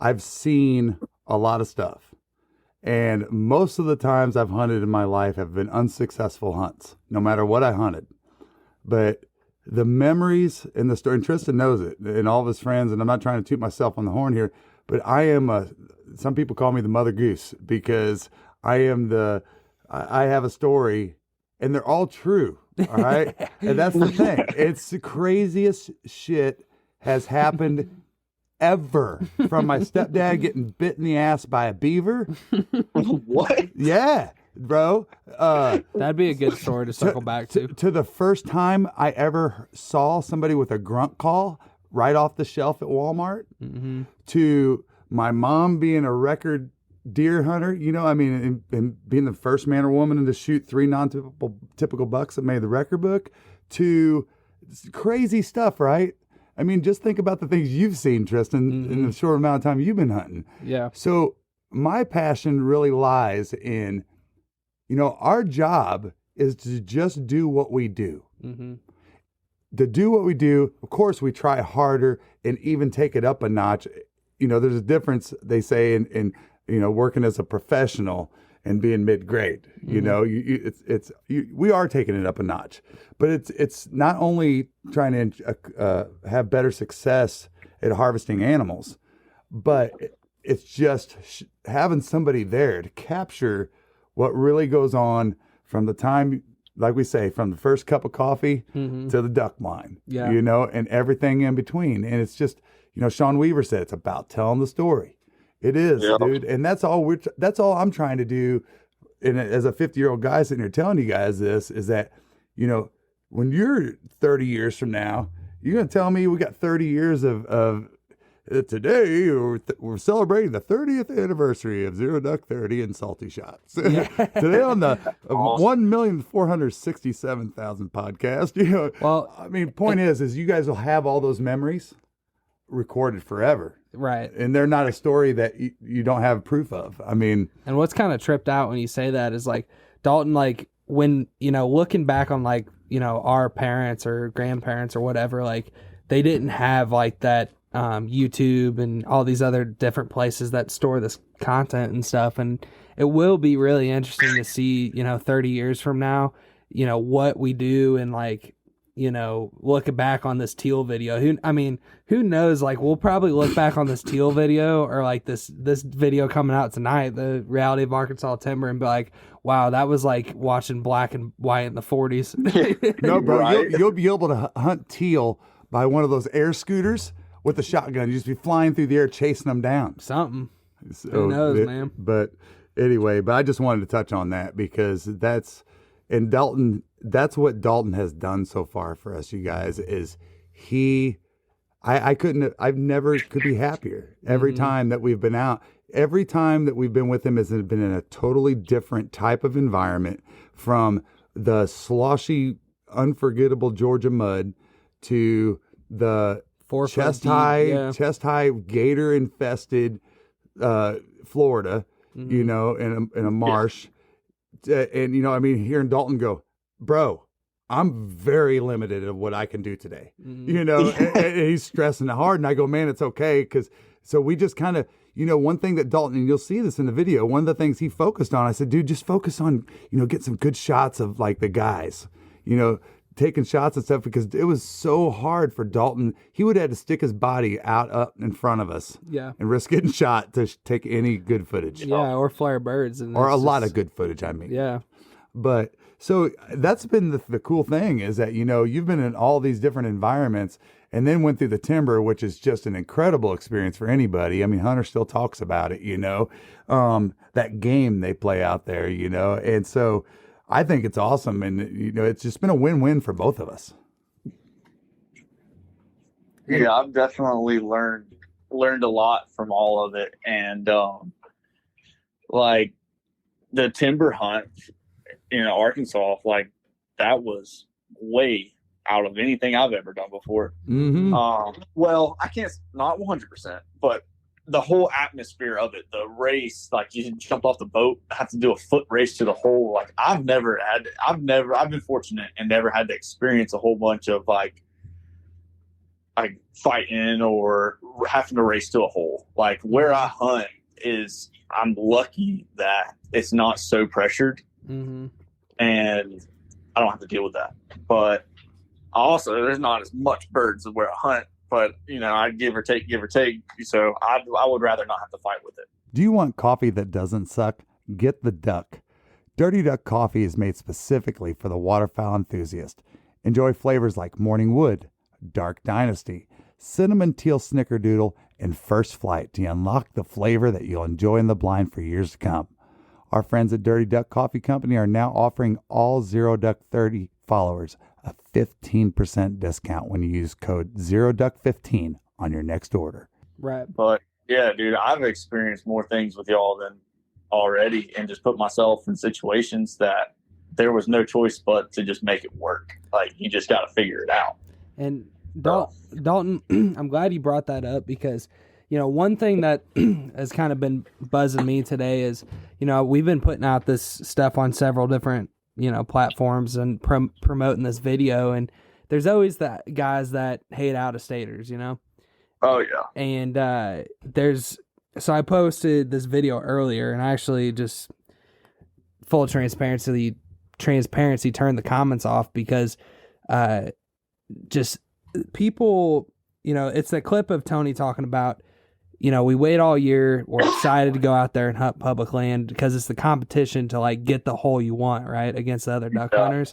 I've seen a lot of stuff, and most of the times I've hunted in my life have been unsuccessful hunts, no matter what I hunted. But the memories and the story, and Tristan knows it, and all of his friends, and I'm not trying to toot myself on the horn here, but I am some people call me the mother goose because I I have a story, and they're all true. All right, and that's the thing. It's the craziest shit has happened ever. From my stepdad getting bit in the ass by a beaver. What? Yeah, bro. That'd be a good story to circle back to. To the first time I ever saw somebody with a grunt call right off the shelf at Walmart. Mm-hmm. To my mom being a record deer hunter, you know, I mean, and being the first man or woman to shoot 3 non-typical bucks that made the record book, to crazy stuff, right? I mean, just think about the things you've seen, Tristan, in the short amount of time you've been hunting. Yeah. So my passion really lies in, you know, our job is to just do what we do. Mm-hmm. To do what we do, of course, we try harder and even take it up a notch. You know, there's a difference, they say, in you know, working as a professional and being mid-grade. You know, we are taking it up a notch, but it's not only trying to have better success at harvesting animals, but it's just having somebody there to capture what really goes on from the time, like we say, from the first cup of coffee to the duck line. Yeah. You know, and everything in between. And it's just, you know, Sean Weaver said it's about telling the story. It is, dude, and that's all that's all I'm trying to do. And as a 50-year-old guy sitting here telling you guys this, is that, you know, when you're 30 years from now, you're gonna tell me we got 30 years of today we're celebrating the 30th anniversary of Zero Duck 30 and Salty Shots. Today on the 1,467,000 podcast. You know, Well, I mean, point is you guys will have all those memories recorded forever. right. And they're not a story that you don't have proof of. I mean, And what's kind of tripped out when you say that is like Dalton, like when, you know, looking back on like, you know, our parents or grandparents or whatever, like they didn't have like that YouTube and all these other different places that store this content and stuff. And it will be really interesting to see, you know, 30 years from now, you know, what we do and like, you know, looking back on this teal video. Who knows? Like, we'll probably look back on this teal video or like this video coming out tonight, the reality of Arkansas timber, and be like, wow, that was like watching black and white in the 40s. no, bro, Right. you'll be able to hunt teal by one of those air scooters with a shotgun. You just be flying through the air chasing them down. Something. So, Who knows, man? But anyway, but I just wanted to touch on that because that's what Dalton has done so far for us, you guys, is I've never could be happier. Every time that we've been out, every time that we've been with him has been in a totally different type of environment, from the sloshy, unforgettable Georgia mud to the 4 foot chest deep, high, yeah. gator infested Florida, you know, in a marsh. And, you know, I mean, hearing Dalton go, bro, I'm very limited of what I can do today, you know, and he's stressing it hard. And I go, man, it's okay. So we just kind of, you know, one thing that Dalton, and you'll see this in the video, one of the things he focused on, I said, dude, just focus on, you know, get some good shots of like the guys, you know, taking shots and stuff, because it was so hard for Dalton. He would have to stick his body out up in front of us, Yeah. and risk getting shot to take any good footage, Yeah, or flare birds. And or a it's lot just- of good footage. I mean, Yeah. But so that's been the cool thing, is that, you know, you've been in all these different environments and then went through the timber, which is just an incredible experience for anybody. I mean, Hunter still talks about it, you know, that game they play out there, you know, and so I think it's awesome. And, you know, it's just been a win-win for both of us. Yeah, I've definitely learned a lot from all of it. And like the timber hunt in Arkansas, like that was way out of anything I've ever done before. Mm-hmm. Well, I can't, not 100%, but the whole atmosphere of it, the race, like you jumped off the boat, have to do a foot race to the hole. Like I've been fortunate and never had to experience a whole bunch of like fighting or having to race to a hole. Like where I hunt is, I'm lucky that it's not so pressured, Mm-hmm. and I don't have to deal with that. But also, there's not as much birds as where I hunt. But you know, I give or take. So I would rather not have to fight with it. Do you want coffee that doesn't suck? Get the duck. Dirty Duck coffee is made specifically for the waterfowl enthusiast. Enjoy flavors like Morning Wood, Dark Dynasty, Cinnamon Teal Snickerdoodle, and First Flight to unlock the flavor that you'll enjoy in the blind for years to come. Our friends at Dirty Duck Coffee Company are now offering all Zero Duck 30 followers a 15% discount when you use code ZeroDuck15 on your next order. Right. But yeah, dude, I've experienced more things with y'all than already, and just put myself in situations that there was no choice but to just make it work. Like, you just got to figure it out. And Dalton, I'm glad you brought that up because, you know, one thing that has kind of been buzzing me today is, you know, we've been putting out this stuff on several different, you know, platforms and promoting this video, and there's always that guys that hate out-of-staters, you know? Oh, yeah. And so I posted this video earlier, and I actually just, full transparency, turned the comments off because just people, you know, it's a clip of Tony talking about, you know, we wait all year, we're excited to go out there and hunt public land because it's the competition to like get the hole you want, right, against the other duck hunters.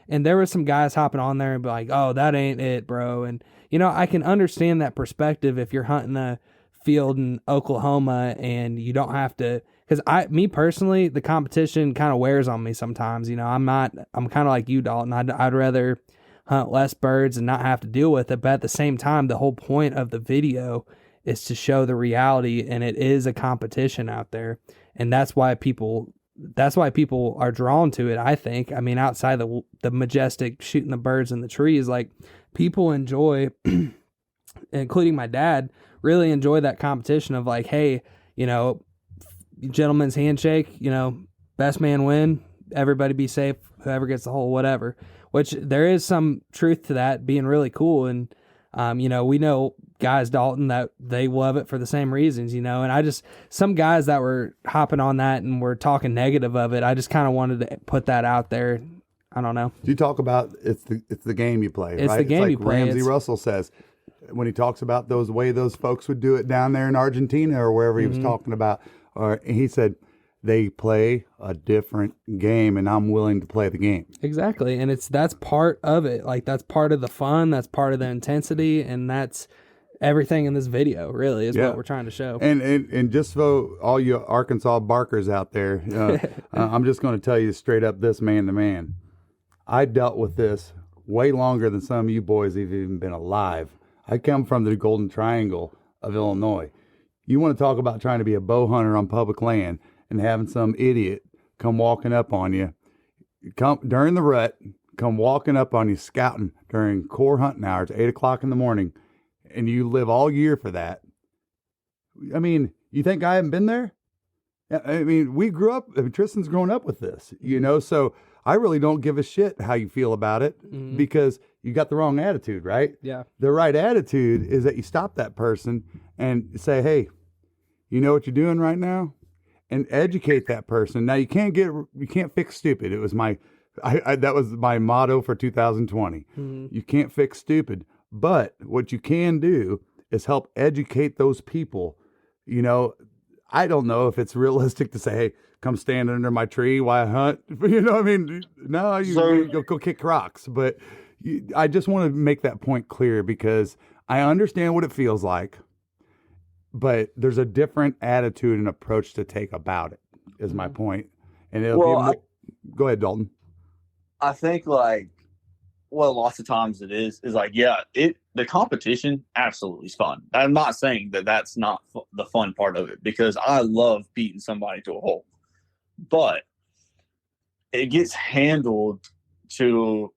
And there were some guys hopping on there and be like, oh, that ain't it, bro. And, you know, I can understand that perspective if you're hunting a field in Oklahoma and you don't have to, because me personally, the competition kind of wears on me sometimes. You know, I'm kind of like you, Dalton. I'd rather hunt less birds and not have to deal with it. But at the same time, the whole point of the video is to show the reality, and it is a competition out there. And that's why people are drawn to it, I think. I mean, outside the majestic shooting the birds in the trees, like, people enjoy, including my dad, really enjoy that competition of like, hey, you know, gentleman's handshake, you know, best man win, everybody be safe, whoever gets the hole, whatever. Which there is some truth to that being really cool. And, you know, we know guys, Dalton, that they love it for the same reasons, you know, and some guys that were hopping on that and were talking negative of it, I just kind of wanted to put that out there. I don't know. You talk about it's the game you play, it's right? The game like you play. Ramsey Russell says when he talks about the way those folks would do it down there in Argentina or wherever he was talking about, or he said they play a different game, and I'm willing to play the game. Exactly, and that's part of it. Like, that's part of the fun, that's part of the intensity, and that's everything in this video. Really, is what we're trying to show. And just for all you Arkansas barkers out there, I'm just going to tell you straight up, this man to man, I dealt with this way longer than some of you boys have even been alive. I come from the Golden Triangle of Illinois. You want to talk about trying to be a bow hunter on public land and having some idiot come walking up on you, come during the rut, come walking up on you scouting during core hunting hours, 8 o'clock in the morning, and you live all year for that. I mean, you think I haven't been there? I mean, we grew up, Tristan's grown up with this, you know, so I really don't give a shit how you feel about it because you got the wrong attitude, right? Yeah. The right attitude is that you stop that person and say, hey, you know what you're doing right now? And educate that person. Now, you can't fix stupid. It was that was my motto for 2020. You can't fix stupid. But what you can do is help educate those people. You know, I don't know if it's realistic to say, hey, come stand under my tree while I hunt. You know what I mean? No, you go kick rocks. But I just want to make that point clear because I understand what it feels like. But there's a different attitude and approach to take about it, is my point. And it'll go ahead, Dalton. I think, like, well, lots of times it is like, the competition absolutely is fun. I'm not saying that that's not the fun part of it, because I love beating somebody to a hole. But it gets handled to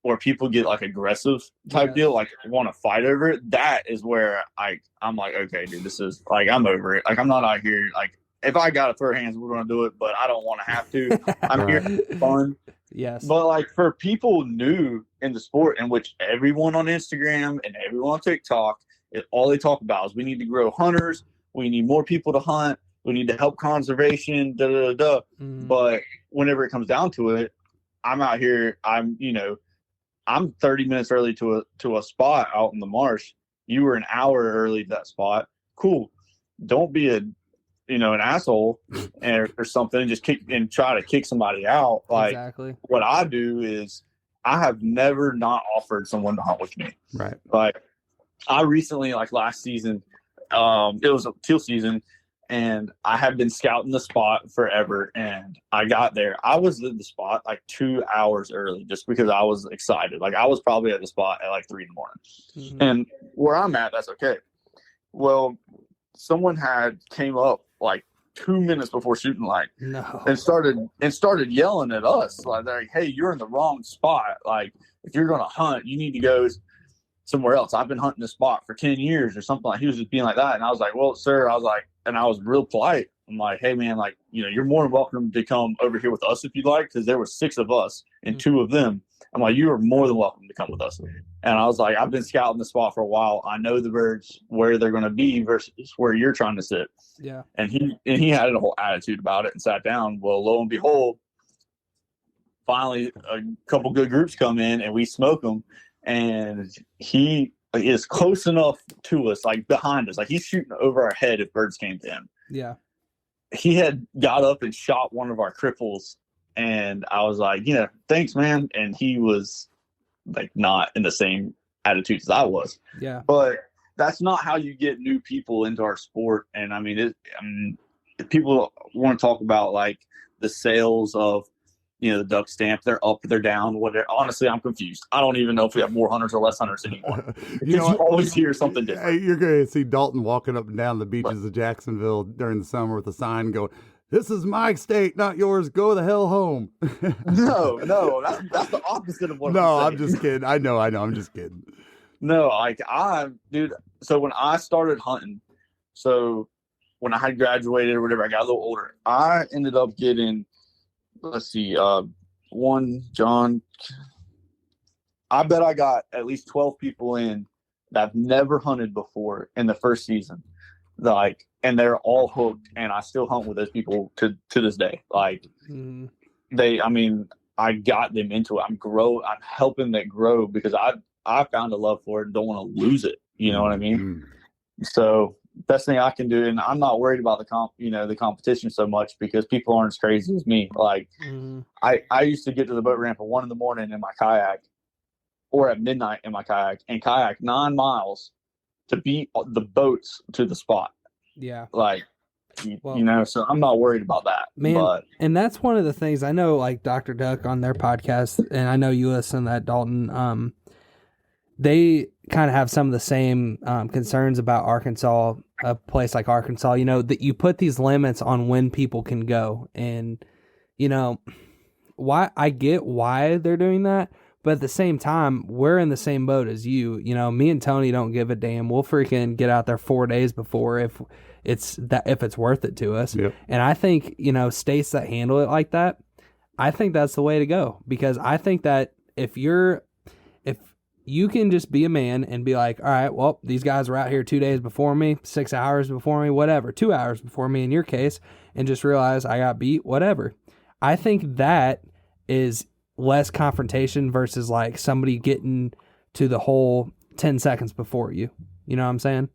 where people get like aggressive type deal, like want to fight over it. That is where I'm like, okay, dude, this is like, I'm over it. Like, I'm not out here. Like, if I got to throw hands, we're going to do it, but I don't want to have to. I'm here for fun. Yes. But like, for people new in the sport, in which everyone on Instagram and everyone on TikTok, all they talk about is we need to grow hunters. We need more people to hunt. We need to help conservation, But whenever it comes down to it, I'm out here. I'm 30 minutes early to a spot out in the marsh. You were an hour early to that spot. Cool. Don't be an asshole or something and just try to kick somebody out. Like Exactly. what I do is I have never not offered someone to hunt with me. Right. Like I recently, like last season, it was a teal season, and I had been scouting the spot forever, and I got there. I was in the spot like 2 hours early just because I was excited. Like I was probably at the spot at like 3 a.m. Mm-hmm. And where I'm at, that's okay. Well, someone came up like 2 minutes before shooting light No. and started yelling at us like, they're like, hey, you're in the wrong spot. Like if you're going to hunt, you need to go somewhere else. I've been hunting this spot for 10 years or something. Like he was just being like that. And I was like, well, sir, and I was real polite. I'm like, hey man, like, you're more than welcome to come over here with us if you'd like. Cause there were 6 of us and 2 of them. I'm like, you are more than welcome to come with us. And I was like, I've been scouting the spot for a while. I know the birds where they're going to be versus where you're trying to sit. Yeah. And he had a whole attitude about it and sat down. Well, lo and behold, finally a couple good groups come in and we smoke them. And he is close enough to us, like behind us, like he's shooting over our head if birds came to him. Yeah. He had got up and shot one of our cripples, and I was like, thanks, man. And he was like not in the same attitude as I was. Yeah. But that's not how you get new people into our sport. And I mean, people want to talk about like the sales of the duck stamp, they're up, they're down, whatever. Honestly, I'm confused. I don't even know if we have more hunters or less hunters anymore. You always hear something different. Hey, you're going to see Dalton walking up and down the beaches of Jacksonville during the summer with a sign going, "This is my state, not yours. Go the hell home." No, that's the opposite of what I'm just kidding. I know. I'm just kidding. No, like dude. So when I started hunting, when I had graduated or whatever, I got a little older. I ended up getting, let's see, John. I bet I got at least 12 people in that I've never hunted before in the first season. Like, and they're all hooked, and I still hunt with those people to this day. Like, I got them into it. I'm helping them grow because I found a love for it and don't want to lose it. You know what I mean? So best thing I can do, and I'm not worried about the competition so much because people aren't as crazy as me. Like I used to get to the boat ramp at 1 a.m. in my kayak, or at midnight in my kayak, and kayak 9 miles to beat the boats to the spot. Yeah. Like, so I'm not worried about that. Man, but and that's one of the things I know, like Dr. Duck on their podcast, and I know you listen to that, Dalton, they kind of have some of the same concerns about Arkansas, a place like Arkansas, that you put these limits on when people can go. And, I get why they're doing that. But at the same time, we're in the same boat as you. Me and Tony don't give a damn. We'll freaking get out there 4 days before if it's worth it to us. Yep. And I think, states that handle it like that, I think that's the way to go. Because I think that if you can just be a man and be like, all right, well, these guys are out here 2 days before me, 6 hours before me, whatever, 2 hours before me in your case, and just realize I got beat, whatever. I think that is less confrontation versus like somebody getting to the hole 10 seconds before you. You know what I'm saying?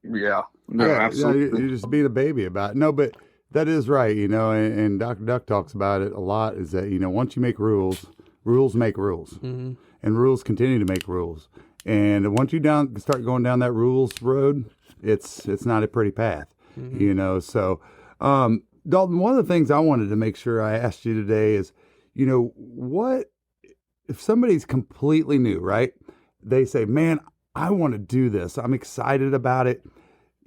Yeah. No, absolutely. You're just being a baby about it. No, but that is right, and Dr. Duck talks about it a lot, is that, once you make rules make rules. Mm-hmm. And rules continue to make rules. And once you start going down that rules road, it's not a pretty path, So, Dalton, one of the things I wanted to make sure I asked you today is, what if somebody's completely new, right? They say, man, I want to do this. I'm excited about it.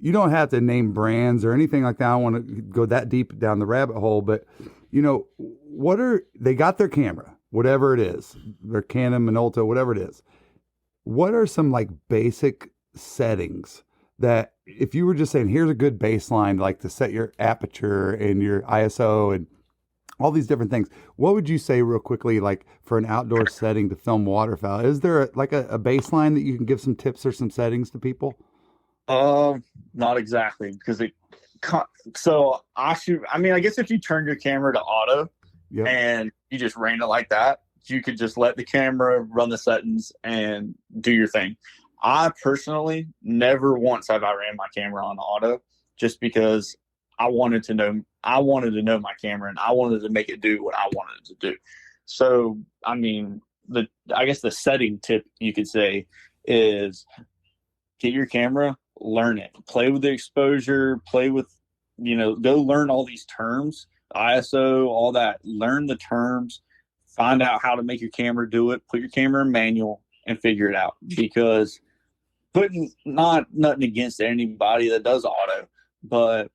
You don't have to name brands or anything like that. I don't want to go that deep down the rabbit hole, but they got their camera, whatever it is, their Canon, Minolta, whatever it is. What are some like basic settings that if you were just saying, here's a good baseline, like to set your aperture and your ISO and all these different things, what would you say real quickly, like for an outdoor setting to film waterfowl? Is there a baseline that you can give some tips or some settings to people? Not exactly, because so I shoot. I mean, I guess if you turn your camera to auto, yep, and you just ran it like that, you could just let the camera run the settings and do your thing. I personally never once have I ran my camera on auto, just because I wanted to know my camera, and I wanted to make it do what I wanted it to do. So, I mean, I guess the setting tip you could say is get your camera, learn it, play with the exposure, play with, go learn all these terms, ISO, all that, learn the terms, find out how to make your camera do it, put your camera in manual and figure it out. Because nothing against anybody that does auto, but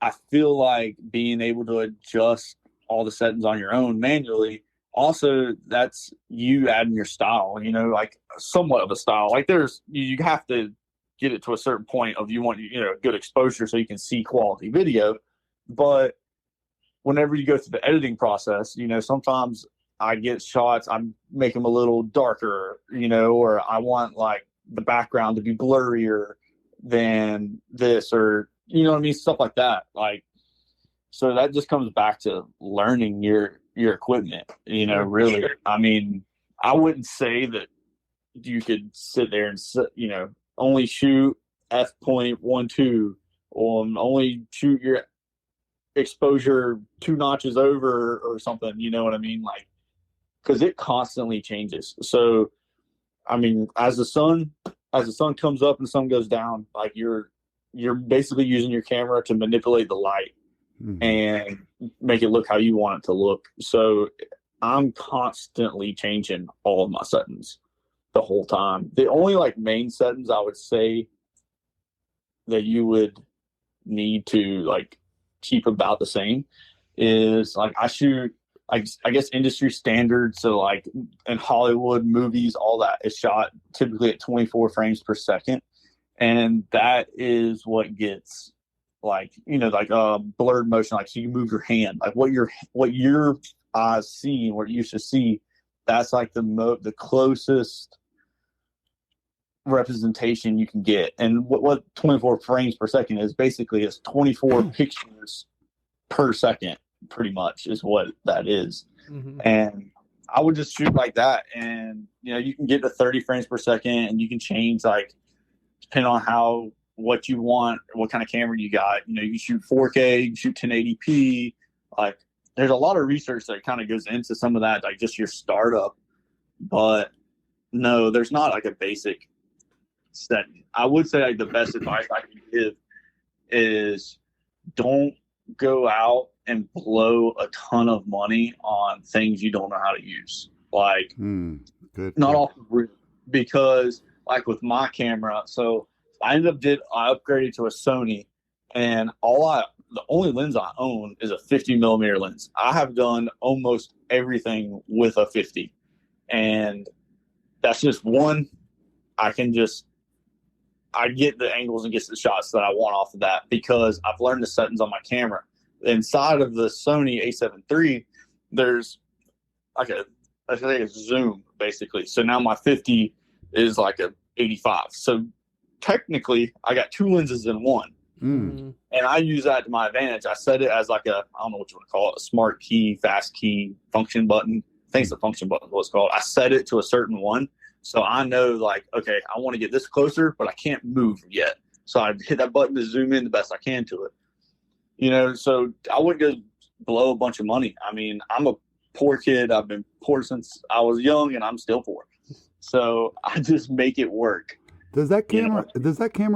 I feel like being able to adjust all the settings on your own manually, also that's you adding your style, like somewhat of a style. Like you have to get it to a certain point of you want, good exposure so you can see quality video. But whenever you go through the editing process, sometimes I get shots, I make them a little darker, or I want like the background to be blurrier than this, or, what I mean? Stuff like that. Like, so that just comes back to learning your equipment, really. I mean, I wouldn't say that you could sit there and, only shoot f.12 or only shoot your exposure 2 notches over or something, you know what I mean? Like, because it constantly changes. So, I mean, as the sun comes up and the sun goes down, like you're basically using your camera to manipulate the light and make it look how you want it to look. So I'm constantly changing all of my settings the whole time. The only like main settings I would say that you would need to like keep about the same is like I shoot, I guess industry standard. So like in Hollywood movies, all that is shot typically at 24 frames per second. And that is what gets like, like blurred motion. Like, so you move your hand, like what your eyes see, what you should see. That's like the closest representation you can get. And what 24 frames per second is basically is 24 pictures per second, pretty much is what that is. And I would just shoot like that, and you can get to 30 frames per second, and you can change like depending on what you want, what kind of camera you got. You can shoot 4K, you can shoot 1080p. Like, there's a lot of research that kind of goes into some of that, like just your startup. But no, there's not like a basic setting. I would say like the best advice I can give is don't go out and blow a ton of money on things you don't know how to use. Like, not off the roof, because like with my camera, so I upgraded to a Sony, and the only lens I own is a 50 millimeter lens. I have done almost everything with a 50, and that's just one. I get the angles and get the shots that I want off of that because I've learned the settings on my camera. Inside of the Sony a7 III, there's like I think it's zoom basically. So now my 50 is like a 85. So technically I got 2 lenses in one. And I use that to my advantage. I set it as like I don't know what you want to call it, a smart key, fast key, function button. I think it's the function button is what it's called. I set it to a certain one. So I know like, okay, I want to get this closer, but I can't move yet. So I hit that button to zoom in the best I can to it. So I wouldn't go blow a bunch of money. I mean, I'm a poor kid. I've been poor since I was young, and I'm still poor. So I just make it work. Does that camera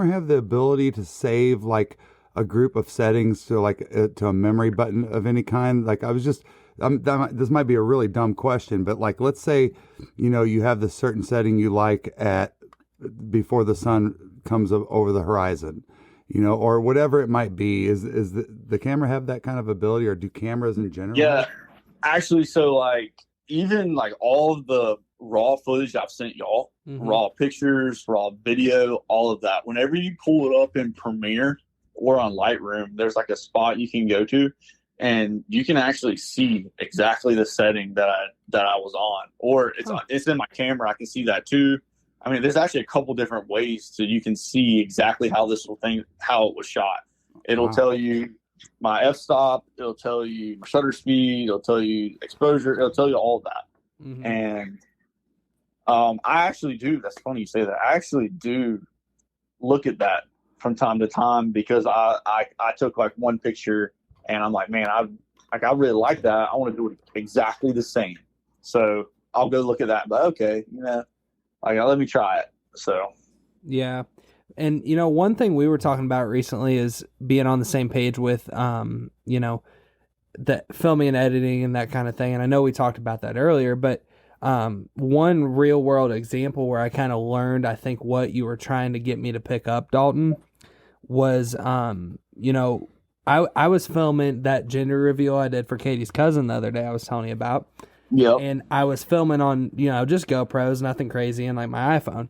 have the ability to save like a group of settings to like to a memory button of any kind? Like this might be a really dumb question, but like let's say you have this certain setting you like at before the sun comes over the horizon, or whatever it might be. Is the camera have that kind of ability, or do cameras in general? Yeah, actually, so like even like all of the raw footage I've sent y'all, raw pictures, raw video, all of that. Whenever you pull it up in Premiere or on Lightroom, there's like a spot you can go to, and you can actually see exactly the setting that I was on, or it's in my camera. I can see that too. I mean, there's actually a couple different ways so you can see exactly how how it was shot. It'll tell you my f-stop, it'll tell you shutter speed, it'll tell you exposure, it'll tell you all of that. And I actually do. That's funny you say that. I actually do look at that from time to time because I took like one picture and I'm like, man, I really like that. I want to do it exactly the same. So I'll go look at that. But okay, like let me try it. So yeah. And one thing we were talking about recently is being on the same page with the filming and editing and that kind of thing. And I know we talked about that earlier, but one real world example where I kind of learned, I think, what you were trying to get me to pick up, Dalton, was, I was filming that gender reveal I did for Katie's cousin the other day I was telling you about. Yep. And I was filming on, just GoPros, nothing crazy, and like my iPhone.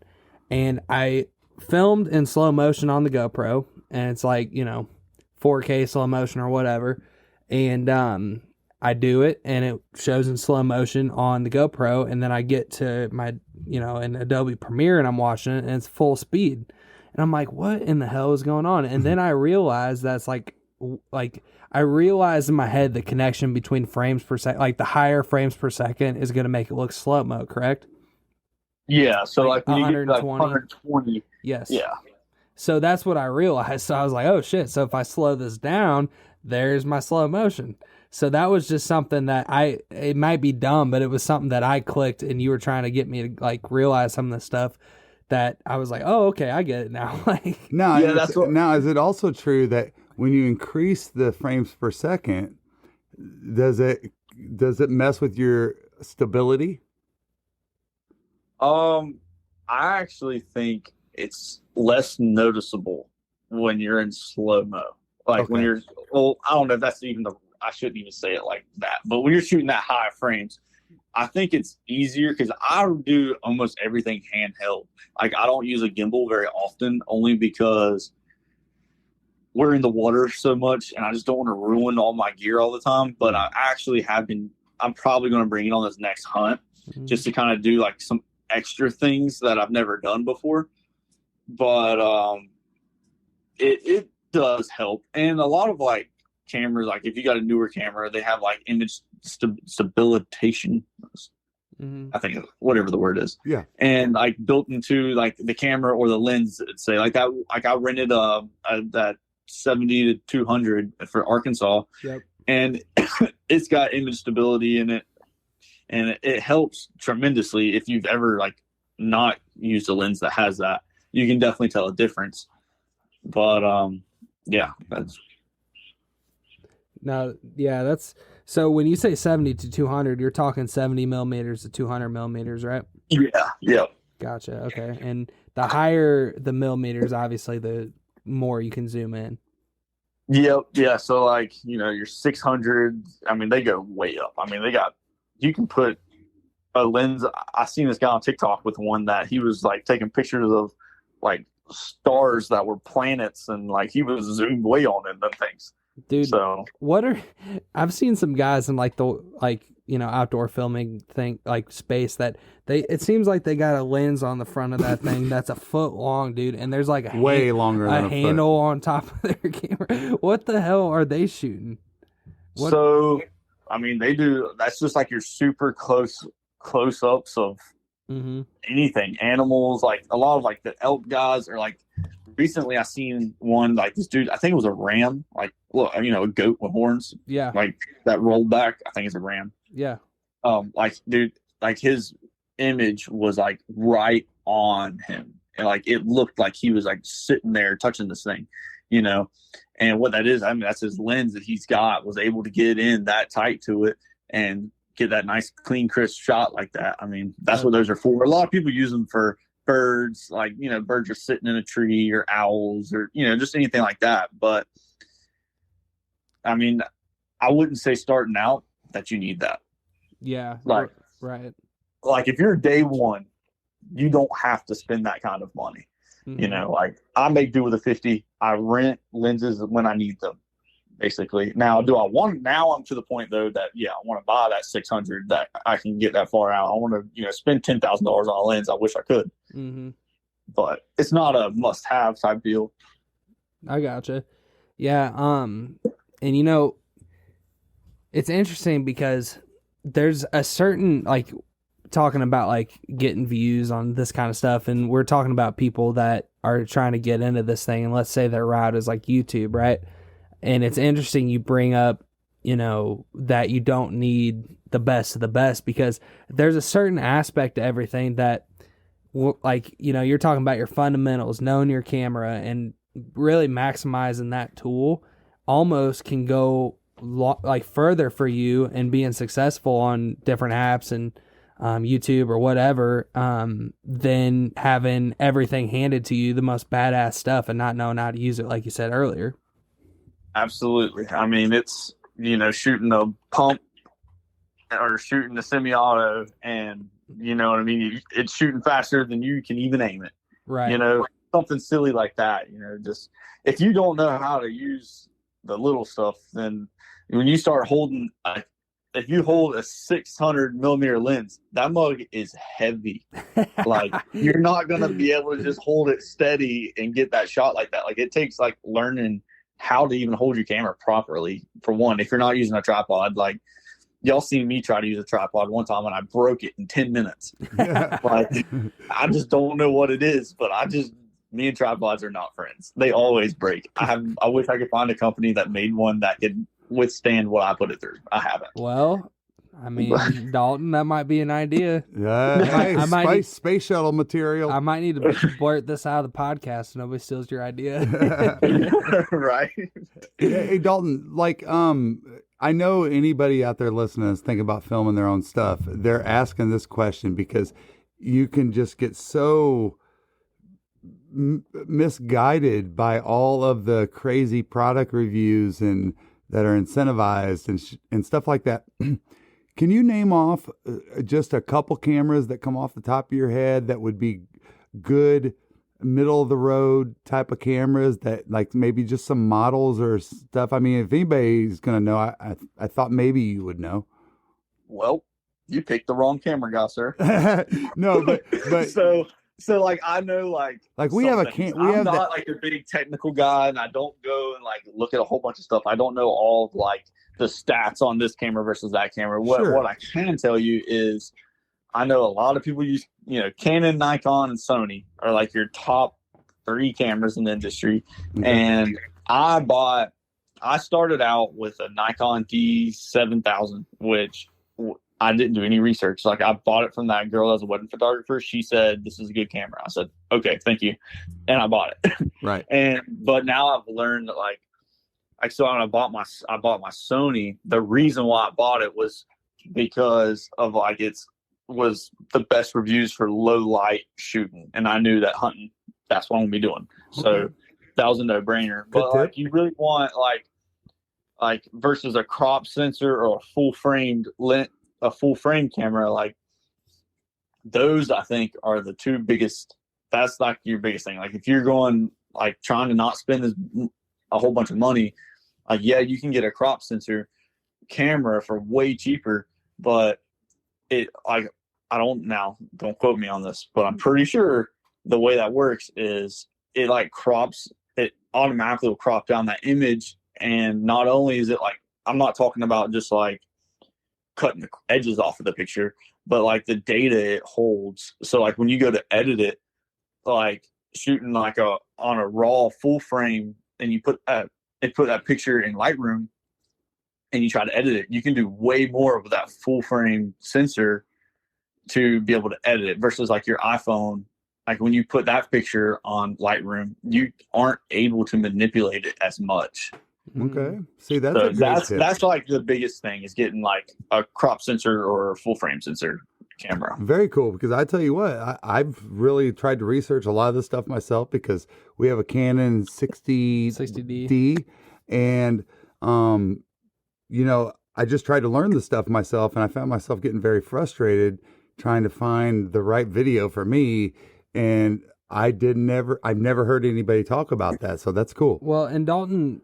And I filmed in slow motion on the GoPro, and it's like, 4K slow motion or whatever. And I do it, and it shows in slow motion on the GoPro, and then I get to my, in Adobe Premiere, and I'm watching it, and it's full speed. And I'm like, what in the hell is going on? And then I realized that's like I realized in my head the connection between frames per second, like the higher frames per second is going to make it look slow-mo, correct? Yeah, so like when you get 120. 120. Yes. Yeah. So that's what I realized. So I was like, oh shit. So if I slow this down, there's my slow motion. So that was just something that it might be dumb, but it was something that I clicked, and you were trying to get me to like realize some of the stuff that I was like, oh, okay, I get it now. Like, Now, Yeah, that's what- now, is it also true that when you increase the frames per second, does it mess with your stability? I actually think it's less noticeable when you're in slow-mo. Like when Okay. I don't know if that's even I shouldn't even say it like that, but when you're shooting that high frames, I think it's easier because I do almost everything handheld. Like I don't use a gimbal very often, only because we're in the water so much, and I just don't want to ruin all my gear all the time. But I actually have been. I'm probably going to bring it on this next hunt just to kind of do like some extra things that I've never done before. But it does help, and a lot of like cameras, like if you got a newer camera, they have like image stabilization. I think whatever the word is. Yeah. And like built into like the camera or the lens, it'd say like that. Like I rented that 70 to 200 for Arkansas. Yep. And it's got image stability in it, and it helps tremendously. If you've ever like not used a lens that has that, you can definitely tell a difference. But yeah, that's No, yeah, that's so when you say 70 to 200, you're talking 70 millimeters to 200 millimeters, right? yeah. Gotcha. Okay. And the higher the millimeters, obviously, the more you can zoom in. Yep. Yeah. So like, your 600, I mean, they go way up. I mean, you can put a lens. I seen this guy on TikTok with one that he was like taking pictures of like stars that were planets, and like he was zoomed way on in them things. Dude, So I've seen some guys in like outdoor filming thing, like space, that it seems like they got a lens on the front of that thing that's a foot long, dude, and there's like Way longer than a a handle on top of their camera. What the hell are they shooting? What? So, I mean, that's just like your super close ups of anything, animals, like a lot of like the elk guys, or like recently I seen one, like this dude, I think it was a ram, like, look, a goat with horns, Yeah. like that rolled back. I think it's a ram. Yeah. Like, dude, like his image was like right on him, and like it looked like he was like sitting there touching this thing, and what that is, I mean, that's his lens that he's got, was able to get in that tight to it and get that nice clean crisp shot like that. I mean, that's what those are for. A lot of people use them for birds, like birds are sitting in a tree, or owls, or just anything like that. But I mean, I wouldn't say starting out that you need that. Yeah. Like, right. Like if you're day one, you don't have to spend that kind of money. Like I make do with a 50. I rent lenses when I need them, basically. Now, now I'm to the point though that, I want to buy that 600 that I can get that far out. I want to, spend $10,000 on a lens. I wish I could, but it's not a must have type deal. I gotcha. Yeah. And it's interesting because there's a certain, like, talking about like getting views on this kind of stuff, and we're talking about people that are trying to get into this thing, and let's say their route is like YouTube, right? And it's interesting you bring up, that you don't need the best of the best, because there's a certain aspect to everything that, like, you're talking about your fundamentals, knowing your camera, and really maximizing that tool almost can go further for you and being successful on different apps and YouTube or whatever, than having everything handed to you, the most badass stuff, and not knowing how to use it, like you said earlier. Absolutely. I mean, it's, shooting a pump or shooting a semi-auto, and you know what I mean? It's shooting faster than you can even aim it. Right. Something silly like that, just if you don't know how to use the little stuff, then when you start holding, if you hold a 600 millimeter lens, that mug is heavy. Like, you're not going to be able to just hold it steady and get that shot like that. Like, it takes like learning how to even hold your camera properly. For one, if you're not using a tripod, like, y'all seen me try to use a tripod one time and I broke it in 10 minutes. Like, I just don't know what it is, but me and tripods are not friends. They always break. I wish I could find a company that made one that could withstand what I put it through. I haven't. Well, I mean, Dalton, that might be an idea. Hey, space shuttle material. I might need to blurt this out of the podcast so nobody steals your idea. Right. Hey, Dalton, like, I know anybody out there listening is thinking about filming their own stuff. They're asking this question because you can just get so misguided by all of the crazy product reviews and that are incentivized and stuff like that. Can you name off just a couple cameras that come off the top of your head that would be good middle of the road type of cameras, that like maybe just some models or stuff? I mean, if anybody's going to know, I thought maybe you would know. Well, you picked the wrong camera guy, sir. No, but so like, I know, like we have a I'm not like a big technical guy, and I don't go and like look at a whole bunch of stuff. I don't know all of like the stats on this camera versus that camera. What I can tell you is I know a lot of people use, Canon, Nikon, and Sony are like your top 3 cameras in the industry. Okay. And I started out with a Nikon D7000, which I didn't do any research. Like, I bought it from that girl as a wedding photographer. She said, "This is a good camera." I said, "Okay, thank you." And I bought it. Right. But now I've learned that, like, when I bought my Sony, the reason why I bought it was because of like, was the best reviews for low light shooting. And I knew that hunting, that's what I'm gonna be doing. Okay. So that was a no brainer. But like, you really want like versus a crop sensor or a full frame camera, like those I think are the two biggest. That's like your biggest thing. Like, if you're going like trying to not spend a whole bunch of money, like, yeah, you can get a crop sensor camera for way cheaper, but it, like, don't quote me on this, but I'm pretty sure the way that works is it automatically will crop down that image. And not only is it like, I'm not talking about just like cutting the edges off of the picture, but like the data it holds. So like, when you go to edit it, like shooting like on a raw full frame, and you put that picture in Lightroom and you try to edit it, you can do way more with that full frame sensor to be able to edit it versus like your iPhone. Like, when you put that picture on Lightroom, you aren't able to manipulate it as much. Okay. See, that's like the biggest thing, is getting like a crop sensor or a full frame sensor camera. Very cool, because I tell you what, I've really tried to research a lot of this stuff myself, because we have a Canon 60D, and I just tried to learn this stuff myself, and I found myself getting very frustrated trying to find the right video for me, and I've never heard anybody talk about that, so that's cool. Well, and Dalton,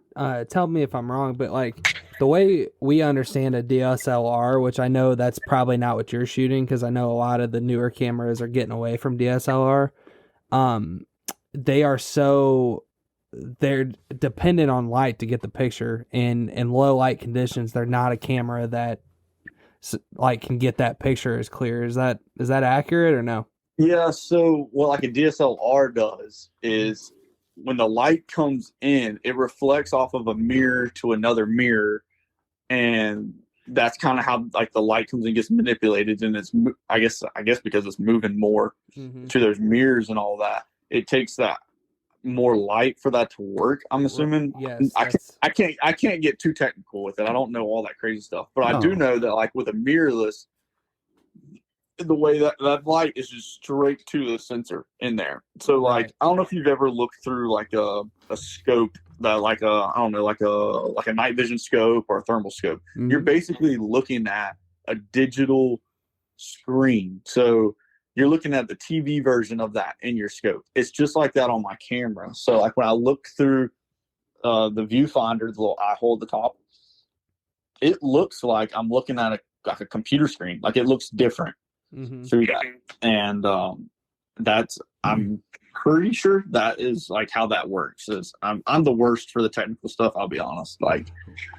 tell me if I'm wrong, but like the way we understand a DSLR, which I know that's probably not what you're shooting, because I know a lot of the newer cameras are getting away from DSLR. They're dependent on light to get the picture, and in low light conditions, they're not a camera that like can get that picture as clear. Is that accurate or no? Yeah, so what like a DSLR does is when the light comes in, it reflects off of a mirror to another mirror, and that's kind of how like the light comes and gets manipulated, and I guess because it's moving more Mm-hmm. to those mirrors and all that, it takes that more light for that to work. I'm assuming. Yes, I can't get too technical with it. I don't know all that crazy stuff, but I do Oh. know that like with a mirrorless, the way that light is just straight to the sensor in there. So like Right. I don't know if you've ever looked through like a scope that like a I don't know like a night vision scope or a thermal scope. Mhm. You're basically looking at a digital screen. So you're looking at the TV version of that in your scope. It's just like that on my camera. So like when I look through the viewfinder, the little eye hole at the top, it looks like I'm looking at a computer screen. Like it looks different Mm-hmm. through that. And that's I'm pretty sure that is like how that works. Is I'm the worst for the technical stuff, I'll be honest. Like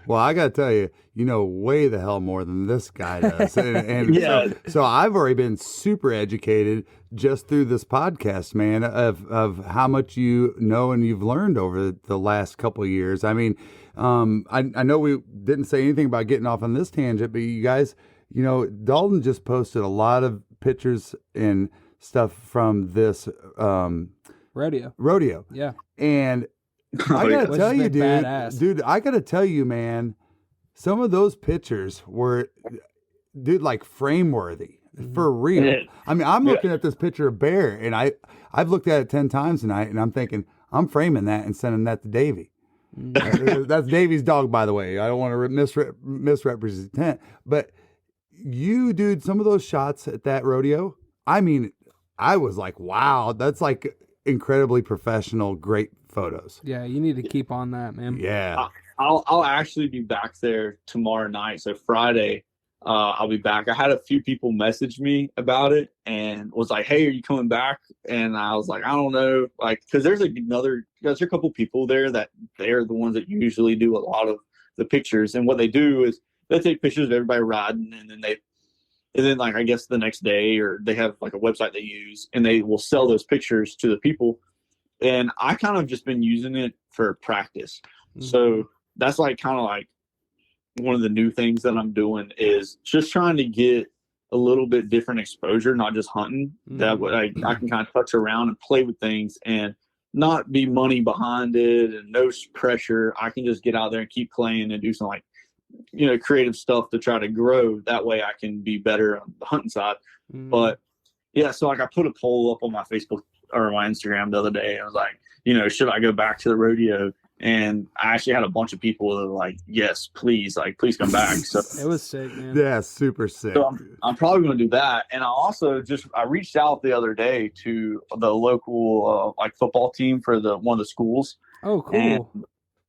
Well, I got to tell you, you know way the hell more than this guy does. And Yeah. so I've already been super educated just through this podcast, man, of how much you know and you've learned over the last couple of years. I mean, I know we didn't say anything about getting off on this tangent, but you guys, you know, Dalton just posted a lot of pictures and stuff from this rodeo. Yeah. And I Oh, yeah. gotta Which tell has you, been badass. dude, I gotta tell you, man, some of those pictures were, dude, like frame worthy for real. Yeah. I mean, I'm Yeah. looking at this picture of Bear, and I've looked at it 10 times tonight, and I'm thinking I'm framing that and sending that to Davey. That's Davey's dog, by the way. I don't want to misrepresent, but you, dude, some of those shots at that rodeo, I mean, I was like, wow, that's like incredibly professional, great photos. Yeah, you need to keep on that, man. Yeah. I'll actually be back there tomorrow night. So Friday, I'll be back. I had a few people message me about it and was like, "Hey, are you coming back?" And I was like, "I don't know," like because there's a couple people there that they're the ones that usually do a lot of the pictures, and what they do is they take pictures of everybody riding, and then like I guess the next day or they have like a website they use, and they will sell those pictures to the people. And I kind of just been using it for practice. Mhm. So that's like kind of like one of the new things that I'm doing is just trying to get a little bit different exposure, not just hunting. That way I can kind of touch around and play with things and not be money behind it and no pressure. I can just get out there and keep playing and do some like, creative stuff to try to grow. That way I can be better on the hunting side. Mhm. But yeah, so like I put a poll up on my Facebook or my Instagram the other day. I was like, should I go back to the rodeo? And I actually had a bunch of people that were like, yes, please come back. So, It was sick, man. Yeah, super sick. so I'm probably going to do that. And I reached out the other day to the local like football team for one of the schools. Oh, cool. And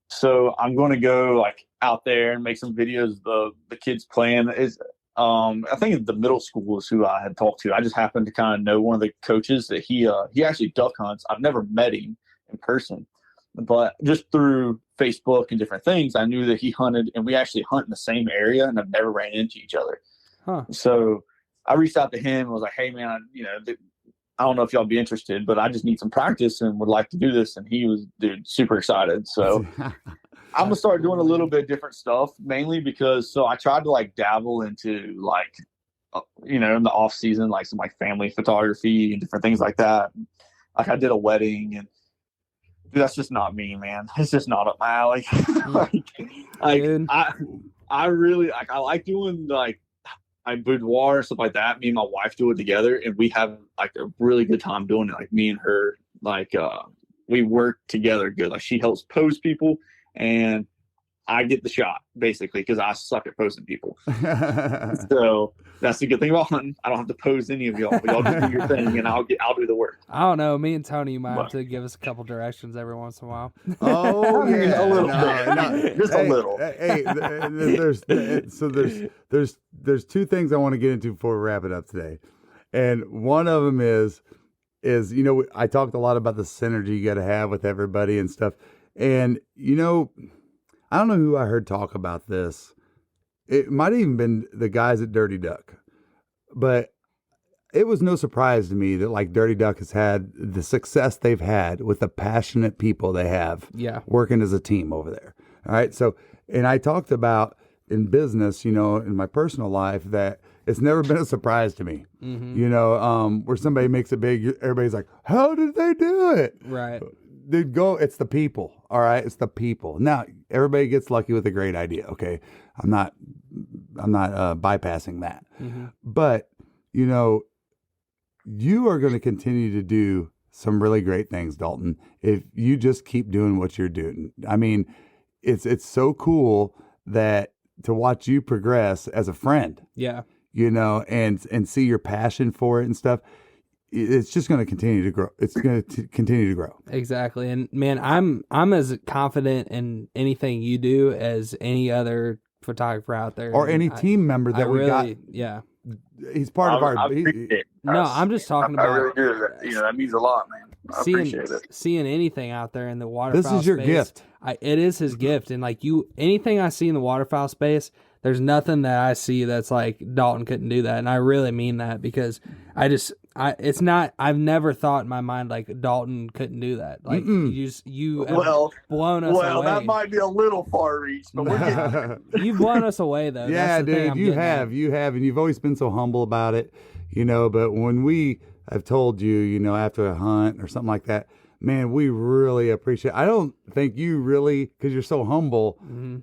so I'm going to go like out there and make some videos of the kids playing. I think the middle school is who I had talked to. I just happened to kind of know one of the coaches that he actually duck hunts. I've never met him in person, but just through Facebook and different things, I knew that he hunted, and we actually hunt in the same area, and I've never ran into each other. Huh. So I reached out to him and was like, "Hey, man, I don't know if y'all be interested, but I just need some practice and would like to do this." And he was, dude, super excited. So I'm gonna start doing a little bit different stuff, mainly because I tried to like dabble into like, in the off season, like some like family photography and different things like that. Like I did a wedding, and dude, that's just not me, man. It's just not up my alley. Dude. I really like. I like doing like boudoir and stuff like that. Me and my wife do it together, and we have like a really good time doing it. Like me and her, like we work together good. Like she helps pose people, and I get the shot basically because I suck at posing people. So that's the good thing about hunting. I don't have to pose any of y'all. But y'all just do your thing, and I'll do the work. I don't know. Me and Tony might have to give us a couple directions every once in a while. Oh yeah, A little bit. Just a little. Hey, there's two things I want to get into before we wrap it up today, and one of them is I talked a lot about the synergy you got to have with everybody and stuff, and I don't know who I heard talk about this. It might have even been the guys at Dirty Duck, but it was no surprise to me that like Dirty Duck has had the success they've had with the passionate people they have working as a team over there. All right. So, and I talked about in business, in my personal life, that it's never been a surprise to me, where somebody makes it big, everybody's like, how did they do it? Right. Dude, it's the people. All right. It's the people. Now, everybody gets lucky with a great idea. Okay. I'm not bypassing that, but you are going to continue to do some really great things, Dalton, if you just keep doing what you're doing. I mean, it's so cool that to watch you progress as a friend. Yeah. And see your passion for it and stuff. It's just going to continue to grow. It's going to continue to grow. Exactly. And man, I'm as confident in anything you do as any other photographer out there, or any team member that we got. Yeah. He's part of our. I'm just talking about. I really do. That means a lot, man. I appreciate it. Seeing anything out there in the waterfowl space. This is your gift. It is his gift, and like anything I see in the waterfowl space, there's nothing that I see that's like Dalton couldn't do that, and I really mean that because it's not. I've never thought in my mind like Dalton couldn't do that. Like you have blown us away. Well, that might be a little far reach, but we're getting you've blown us away though. Yeah, dude, you have, and you've always been so humble about it, But when I've told you, after a hunt or something like that, man, we really appreciate. I don't think you really, because you're so humble,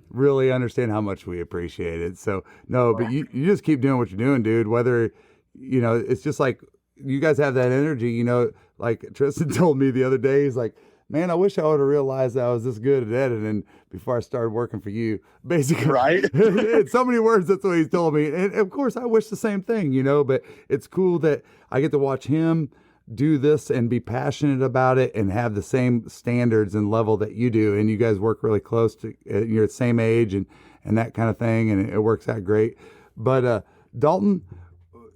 really understand how much we appreciate it. So no, but you just keep doing what you're doing, dude. Whether it's just like. You guys have that energy, like Tristan told me the other day, he's like, man, I wish I would have realized that I was this good at editing before I started working for you. Basically, right? In so many words, that's what he's told me. And of course, I wish the same thing, but it's cool that I get to watch him do this and be passionate about it and have the same standards and level that you do. And you guys work really close to, you're the same age and that kind of thing. And it works out great. But Dalton,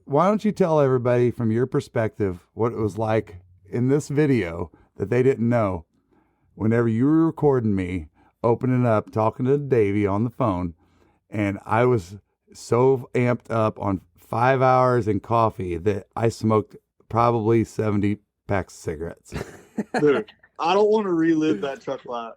why don't you tell everybody from your perspective what it was like in this video that they didn't know whenever you were recording me, opening up, talking to Davey on the phone, and I was so amped up on 5 hours and coffee that I smoked probably 70 packs of cigarettes. Dude, I don't want to relive that truck ride.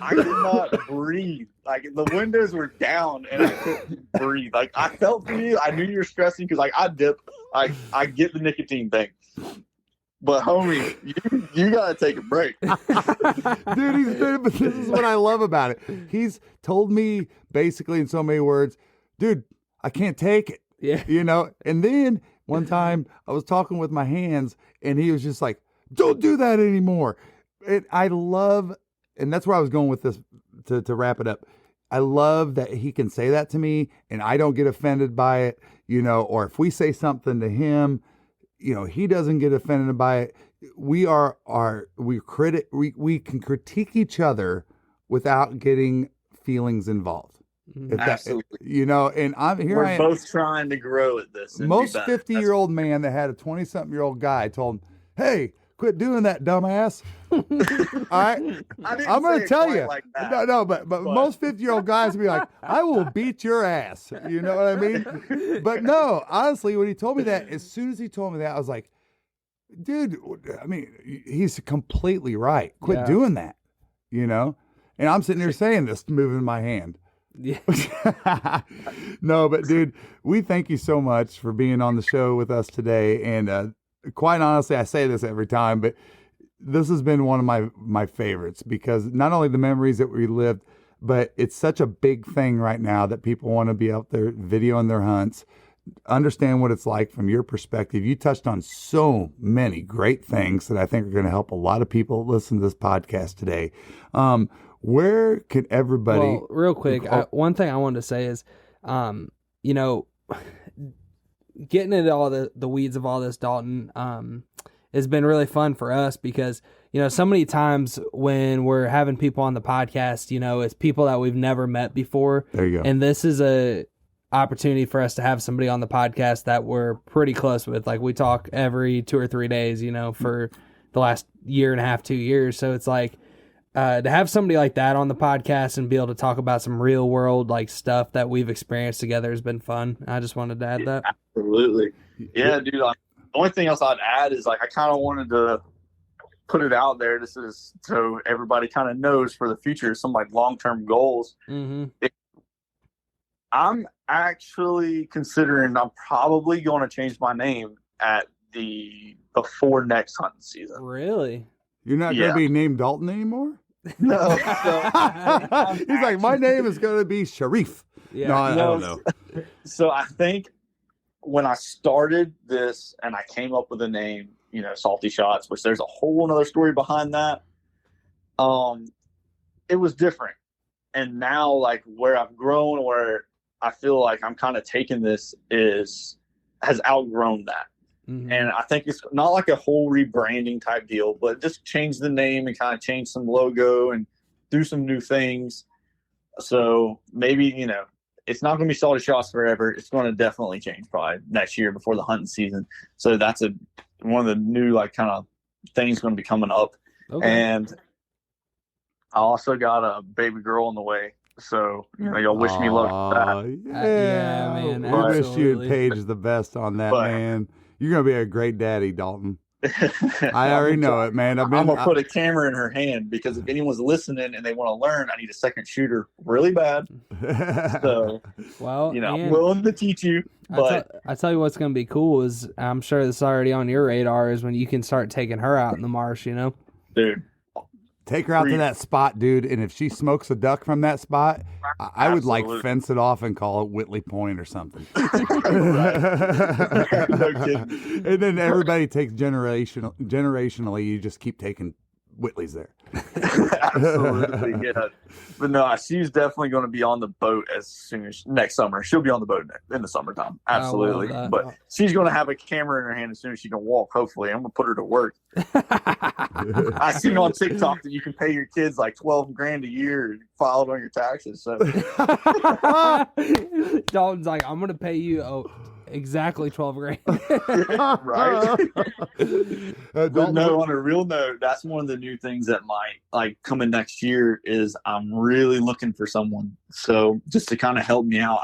I could not breathe. Like the windows were down and I couldn't breathe. Like I felt for you. I knew you were stressing because like I dip. I get the nicotine thing. But homie, you gotta take a break. Dude, but this is what I love about it. He's told me basically in so many words, dude, I can't take it. Yeah. And then one time I was talking with my hands and he was just like, don't do that anymore. And I love, and that's where I was going with this to wrap it up. I love that he can say that to me and I don't get offended by it, or if we say something to him, he doesn't get offended by it. We can critique each other without getting feelings involved. Absolutely. And we're both trying to grow at this. Most 50-year-old man that had a 20-something-year-old guy told him, hey, quit doing that, dumbass. All right? I'm going to tell you. Like but most 50-year-old guys will be like, I will beat your ass. You know what I mean? But no, honestly, when he told me that, as soon as he told me that, I was like, dude, I mean, he's completely right. Quit doing that, And I'm sitting there saying this, moving my hand. Yeah. No, but dude, we thank you so much for being on the show with us today. And quite honestly, I say this every time, but this has been one of my favorites because not only the memories that we lived, but it's such a big thing right now that people want to be out there videoing their hunts, understand what it's like from your perspective. You touched on so many great things that I think are going to help a lot of people listen to this podcast today. Where can everybody... Well, real quick, one thing I wanted to say is, getting into all the weeds of all this, Dalton, has been really fun for us because, so many times when we're having people on the podcast, it's people that we've never met before. There you go. And this is a opportunity for us to have somebody on the podcast that we're pretty close with. Like we talk every 2 or 3 days, for the last year and a half, 2 years. So it's like, to have somebody like that on the podcast and be able to talk about some real world like stuff that we've experienced together has been fun. I just wanted to add that. Absolutely. Yeah, dude. The only thing else I'd add is like I kind of wanted to put it out there. This is so everybody kind of knows for the future some like long-term goals. Mm-hmm. I'm actually considering I'm probably going to change my name at before next hunting season. Really? You're not going to be named Dalton anymore? No. He's like, my name is going to be Sharif. Yeah. No, I don't know. So I think when I started this and I came up with a name, Salty Shots, which there's a whole other story behind that. It was different. And now like where I've grown, where I feel like I'm kind of taking this has outgrown that. Mm-hmm. And I think it's not like a whole rebranding type deal, but just change the name and kind of change some logo and do some new things. So maybe, it's not going to be Salty Shots forever. It's going to definitely change probably next year before the hunting season. So that's one of the new like kind of things going to be coming up. Okay. And I also got a baby girl on the way. So, y'all wish me luck with that. Yeah, man, we wish you and absolutely. Paige the best on that, man. You're going to be a great daddy, Dalton. I I already know it, man. I'm going to put a camera in her hand because if anyone's listening and they want to learn, I need a second shooter really bad. So, Well, I'm willing to teach you. But I tell you what's going to be cool is I'm sure this is already on your radar is when you can start taking her out in the marsh, dude. Take her out to that spot, dude, and if she smokes a duck from that spot, I would like fence it off and call it Whitley Point or something. No kidding. And then everybody takes generationally, you just keep taking Whitleys there. Absolutely, yeah. But no, she's definitely going to be on the boat as soon as next summer. She'll be on the boat in the summertime. Absolutely. But she's going to have a camera in her hand as soon as she can walk, hopefully. I'm going to put her to work. I seen on TikTok that you can pay your kids like $12,000 a year and file it on your taxes. So Dalton's like, I'm going to pay you exactly $12,000. Right. But no, on a real note, that's one of the new things that might like coming next year is I'm really looking for someone. So just to kind of help me out,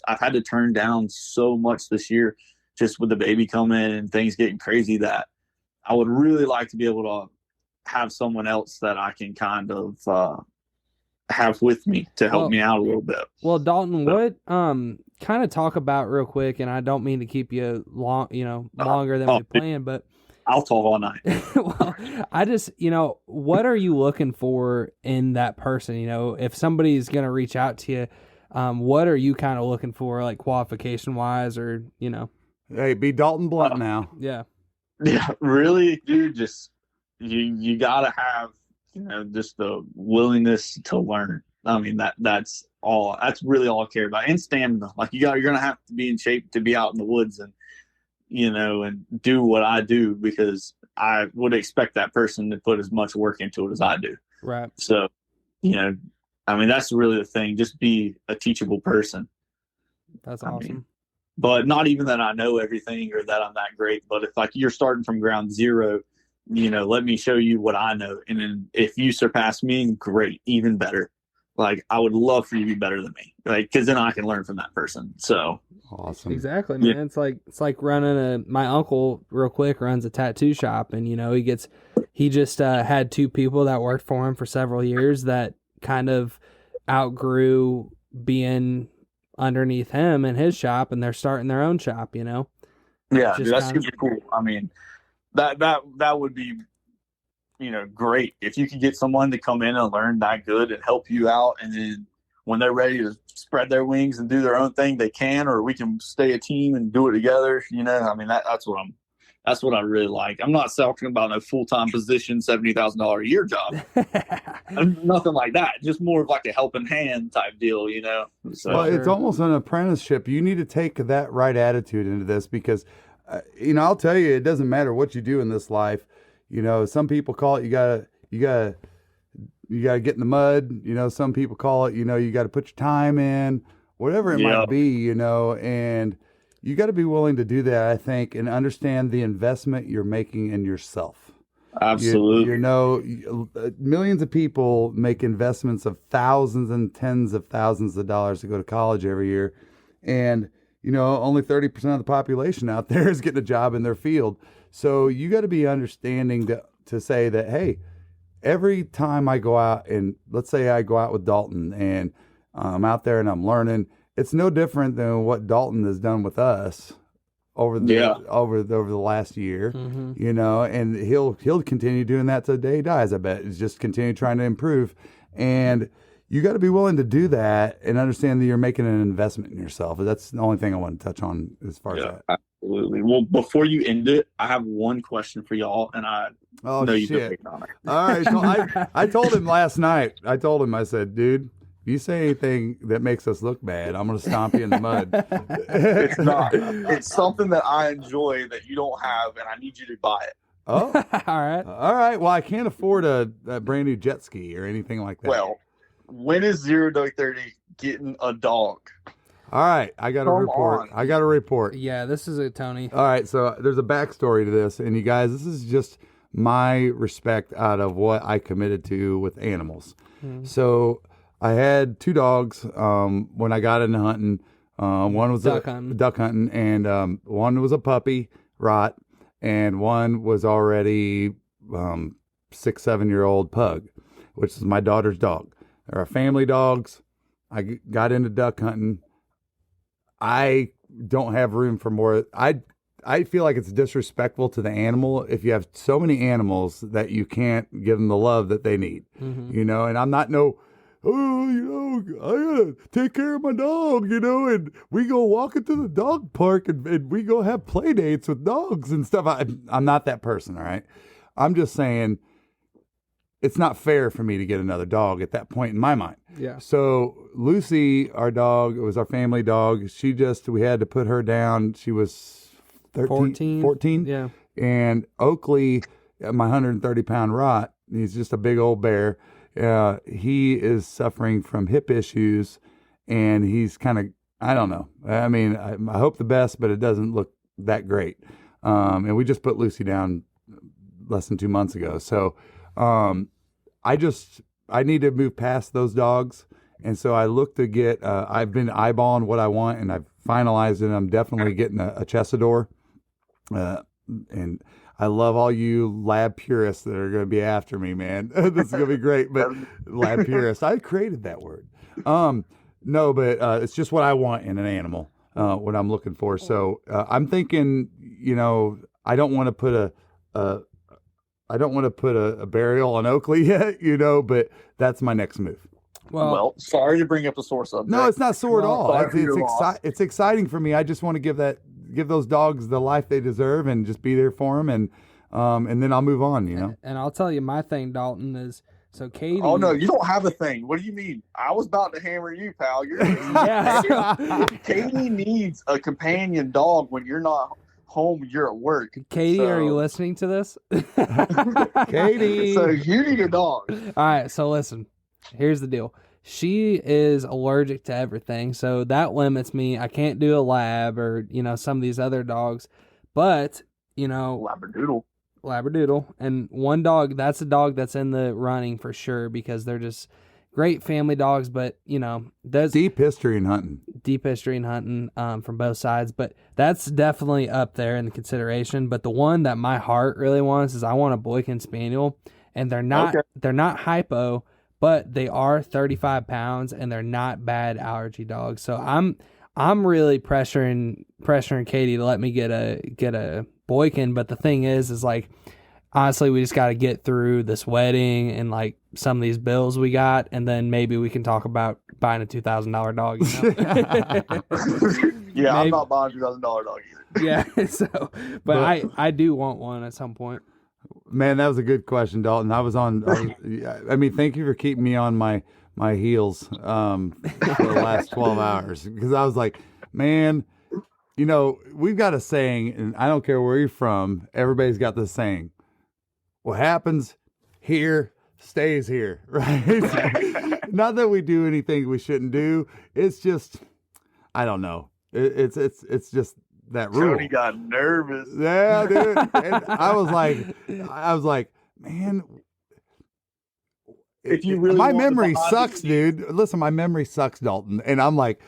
I've had to turn down so much this year just with the baby coming and things getting crazy that I would really like to be able to have someone else that I can kind of have with me to help me out a little bit. Well, Dalton, what kind of talk about real quick, and I don't mean to keep you longer than we planned, but I'll talk all night. Well, I just, what are you looking for in that person? If somebody's going to reach out to you, what are you kind of looking for, like qualification wise, or Hey, be Dalton Blunt now. Yeah. Yeah, really, dude. Just you gotta have just the willingness to learn. I mean that's all. That's really all I care about. And stamina. Like you're gonna have to be in shape to be out in the woods and and do what I do because I would expect that person to put as much work into it as I do. Right. So, I mean that's really the thing. Just be a teachable person. That's awesome. But not even that I know everything or that I'm that great. But if like you're starting from ground zero, let me show you what I know. And then if you surpass me, great, even better. Like I would love for you to be better than me, like because then I can learn from that person. So awesome, exactly, man. Yeah. It's like running my uncle real quick runs a tattoo shop, and he just had two people that worked for him for several years that kind of outgrew being underneath him in his shop, and they're starting their own shop. Yeah, dude, that's super cool. I mean, that would be great if you could get someone to come in and learn that good and help you out, and then when they're ready to spread their wings and do their own thing, they can, or we can stay a team and do it together. I mean that's what I really like. I'm not talking about no full-time position, $70,000 a year job. Nothing like that. Just more of like a helping hand type deal, So, well, it's almost an apprenticeship. You need to take that right attitude into this because, I'll tell you, it doesn't matter what you do in this life. Some people call it you gotta get in the mud. Some people call it, you got to put your time in, whatever it might be, and you got to be willing to do that, I think, and understand the investment you're making in yourself. Absolutely. You know, millions of people make investments of thousands and tens of thousands of dollars to go to college every year. And, you know, only 30% of the population out there is getting a job in their field. So you got to be understanding to say that, hey, every time I go out, and let's say I go out with Dalton and I'm out there and I'm learning, it's no different than what Dalton has done with us over the last year, you know, and he'll continue doing that till the day he dies. I bet it's just continue trying to improve, and you got to be willing to do that and understand that you're making an investment in yourself. That's the only thing I want to touch on as far as that. Absolutely. Well, before you end it, I have one question for y'all, and I know you can pick on it. All right, so I told him last night. I said, dude, if you say anything that makes us look bad, I'm going to stomp you in the mud. It's not. It's something that I enjoy that you don't have, and I need you to buy it. Oh, all right. Well, I can't afford a brand new jet ski or anything like that. Well, when is 0 to 30 getting a dog? All right, I got a report. Yeah, this is it, Tony. All right, so there's a backstory to this, and you guys, this is just my respect out of what I committed to with animals. So I had 2 dogs when I got into hunting. One was duck hunting, and one was a puppy, Rot, and one was already 6-7-year-old pug, which is my daughter's dog. They're family dogs. I got into duck hunting. I don't have room for more. I feel like it's disrespectful to the animal if you have so many animals that you can't give them the love that they need, you know, and I'm not I gotta take care of my dog, you know, and we go walking to the dog park and we go have play dates with dogs and stuff. I'm not that person, all right? I'm just saying it's not fair for me to get another dog at that point in my mind. Yeah. So Lucy, our dog, it was our family dog. We had to put her down. She was 14. Yeah. And Oakley, my 130-pound Rot, he's just a big old bear. He is suffering from hip issues, and he's kind of, I don't know. I mean, I hope the best, but it doesn't look that great. And we just put Lucy down less than 2 months ago. So I need to move past those dogs. And so I look to get, I've been eyeballing what I want, and I've finalized it. I'm definitely getting a Chessador. And I love all you lab purists that are going to be after me, man. This is going to be great. But lab purist, I created that word. No, but it's just what I want in an animal, what I'm looking for. So I'm thinking, you know, I don't want to put a burial on Oakley yet, you know, but that's my next move. Well, sorry to bring up a sore subject. No, it's not sore at all. It's exciting for me. I just want to give those dogs the life they deserve and just be there for them, and then I'll move on, you know. And I'll tell you my thing, Dalton, is so Katie. Oh no, you don't have a thing. What do you mean? I was about to hammer you, pal. Katie needs a companion dog when you're not home. You're at work. Katie, are you listening to this? Katie. So you need a dog. All right. So listen, here's the deal. She is allergic to everything, so that limits me. I can't do a lab or, you know, some of these other dogs. But, you know, Labradoodle. And one dog, that's a dog that's in the running for sure, because they're just great family dogs. But, you know, there's deep history in hunting from both sides. But that's definitely up there in the consideration. But the one that my heart really wants is I want a Boykin Spaniel, and they're not hypo, but they are 35 pounds, and they're not bad allergy dogs. So I'm really pressuring Katie to let me get a Boykin. But the thing is like, honestly, we just got to get through this wedding and like some of these bills we got, and then maybe we can talk about buying a $2,000 dog. You know? Yeah, maybe. I'm not buying a $2,000 dog either. Yeah. So, but I do want one at some point. Man, that was a good question, Dalton. I mean, thank you for keeping me on my heels for the last 12 hours, because I was like, man, you know, we've got a saying, and I don't care where you're from, everybody's got this saying: what happens here stays here, right? Not that we do anything we shouldn't do. It's just, I don't know. It's just that rule. Tony got nervous. Yeah, dude. And I was like, man. If you really my want the memory behind the sucks, scenes- dude. Listen, my memory sucks, Dalton, and I'm like,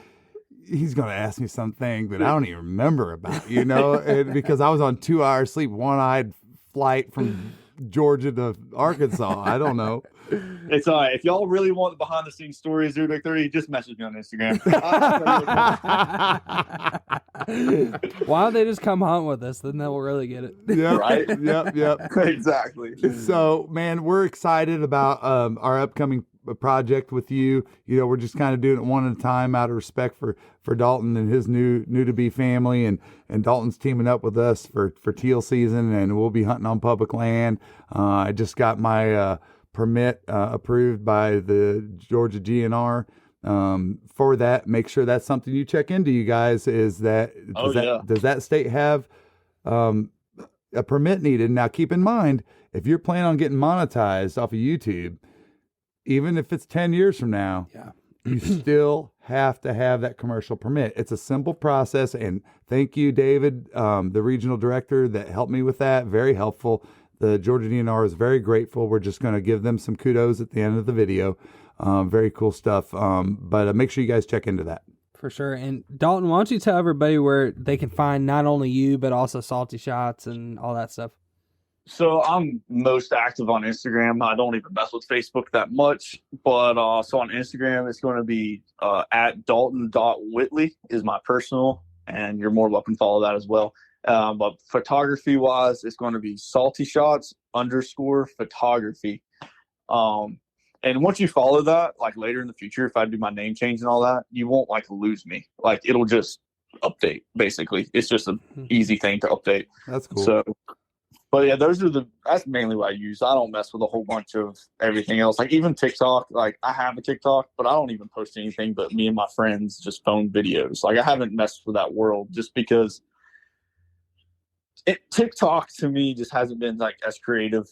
he's gonna ask me something that I don't even remember about, and because I was on 2 hours sleep, one-eyed flight from Georgia to Arkansas. I don't know. It's all right. If y'all really want the behind the scenes stories, Zero Duck 30, just message me on Instagram. Why don't they just come hunt with us? Then they'll really get it. Yep, Right? Yep. Exactly. So, man, we're excited about our upcoming project with you. We're just kind of doing it one at a time out of respect for Dalton and his new to be family, and Dalton's teaming up with us for teal season, and we'll be hunting on public land. I just got my permit approved by the Georgia GNR for that. Make sure that's something you check into, you guys. Does that state have a permit needed? Now, keep in mind, if you're planning on getting monetized off of YouTube, even if it's 10 years from now, you still have to have that commercial permit. It's a simple process, and thank you, David, the regional director that helped me with that. Very helpful. The Georgia DNR is very grateful. We're just going to give them some kudos at the end of the video. Very cool stuff. But make sure you guys check into that. For sure. And Dalton, why don't you tell everybody where they can find not only you, but also Salty Shots and all that stuff? So I'm most active on Instagram. I don't even mess with Facebook that much. But so on Instagram, it's going to be at Dalton.Whitley is my personal. And you're more welcome to follow that as well. But photography wise, it's going to be Salty Shots _photography. And once you follow that, like later in the future, if I do my name change and all that, you won't like lose me. Like it'll just update. Basically, it's just an easy thing to update. That's cool. So, but yeah, that's mainly what I use. I don't mess with a whole bunch of everything else. Like even TikTok, like I have a TikTok, but I don't even post anything but me and my friends just phone videos. Like I haven't messed with that world just because TikTok to me just hasn't been like as creative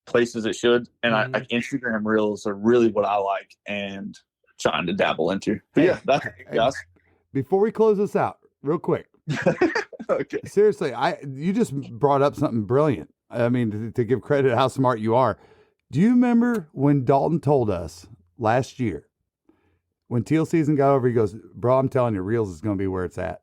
place as it should. And I like Instagram reels are really what I like and trying to dabble into. But yeah, that's it, guys. Before we close this out, real quick. Okay. Seriously, you just brought up something brilliant. I mean, to give credit how smart you are. Do you remember when Dalton told us last year, when teal season got over, he goes, bro, I'm telling you, reels is going to be where it's at.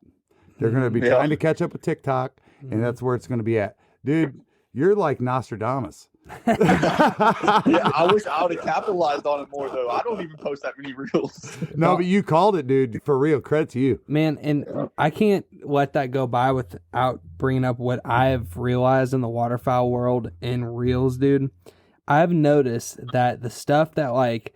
They're going to be trying to catch up with TikTok, and that's where it's going to be at. Dude, you're like Nostradamus. Yeah, I wish I would have capitalized on it more, though. I don't even post that many reels. No, but you called it, dude. For real. Credit to you. Man, and I can't let that go by without bringing up what I've realized in the waterfowl world in reels, dude. I've noticed that the stuff that, like,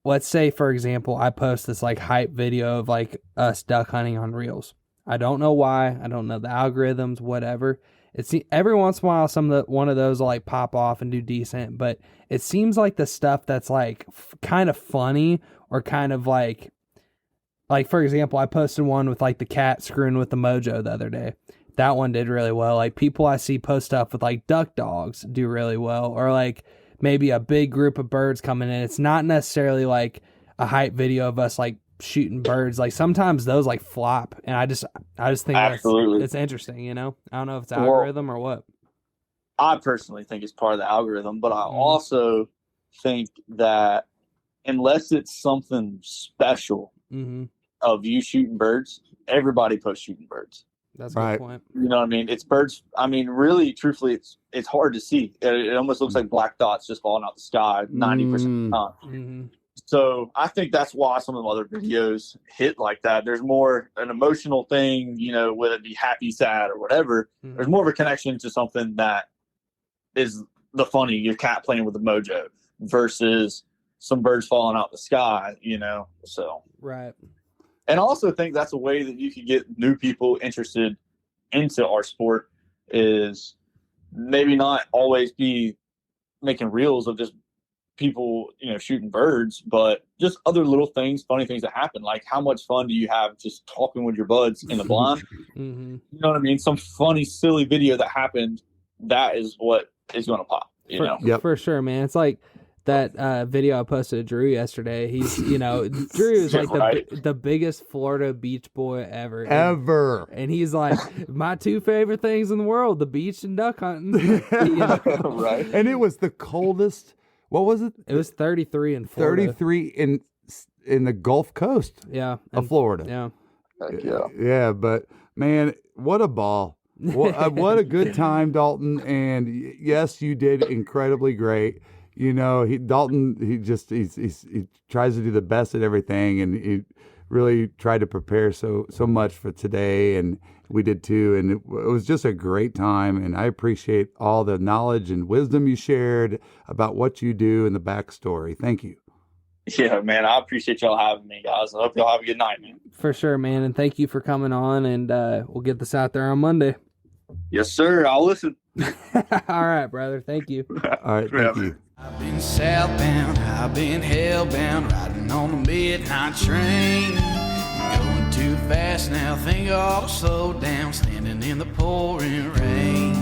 let's say, for example, I post this, like, hype video of, like, us duck hunting on reels. I don't know why. I don't know the algorithms, whatever. It's every once in a while, one of those will like pop off and do decent, but it seems like the stuff that's like kind of funny or kind of like for example, I posted one with like the cat screwing with the mojo the other day. That one did really well. Like people I see post stuff with like duck dogs do really well, or like maybe a big group of birds coming in. It's not necessarily like a hype video of us like shooting birds. Like sometimes those like flop, and I just think it's interesting, I don't know if it's algorithm or what. I personally think it's part of the algorithm, but I also think that unless it's something special of you shooting birds, everybody posts shooting birds. That's a good point. You know what I mean? It's birds. I mean, really, truthfully, it's hard to see. It almost looks like black dots just falling out the sky 90% of the time. So I think that's why some of the other videos hit like that. There's more an emotional thing, whether it be happy, sad, or whatever. There's more of a connection to something that is the funny, your cat playing with the mojo versus some birds falling out the sky, so. Right. And I also think that's a way that you can get new people interested into our sport is maybe not always be making reels of just people, shooting birds, but just other little things, funny things that happen. Like how much fun do you have just talking with your buds in the blind? You know what I mean? Some funny, silly video that happened, that is what is going to pop, For sure, man. It's like that video I posted to Drew yesterday. He's, Drew is like the biggest Florida beach boy ever. And he's like, my two favorite things in the world, the beach and duck hunting. Right. And it was the coldest. What was it? It was 33 in Florida. 33 in the Gulf Coast of Florida. Yeah. Heck yeah. Yeah, but man, what a ball. What a good time, Dalton. And yes, you did incredibly great. Dalton, he tries to do the best at everything, and he really tried to prepare so much for today, and we did too. And it was just a great time, and I appreciate all the knowledge and wisdom you shared about what you do and the backstory. Thank you. Yeah, man, I appreciate y'all having me, guys. I hope y'all have a good night, man. For sure, man, and thank you for coming on, and we'll get this out there on Monday. Yes, sir. I'll listen. All right, brother. Thank you. All right, thank you. I've been southbound, I've been hellbound, riding on the midnight train. Going too fast now, think I ought to slow down, standing in the pouring rain.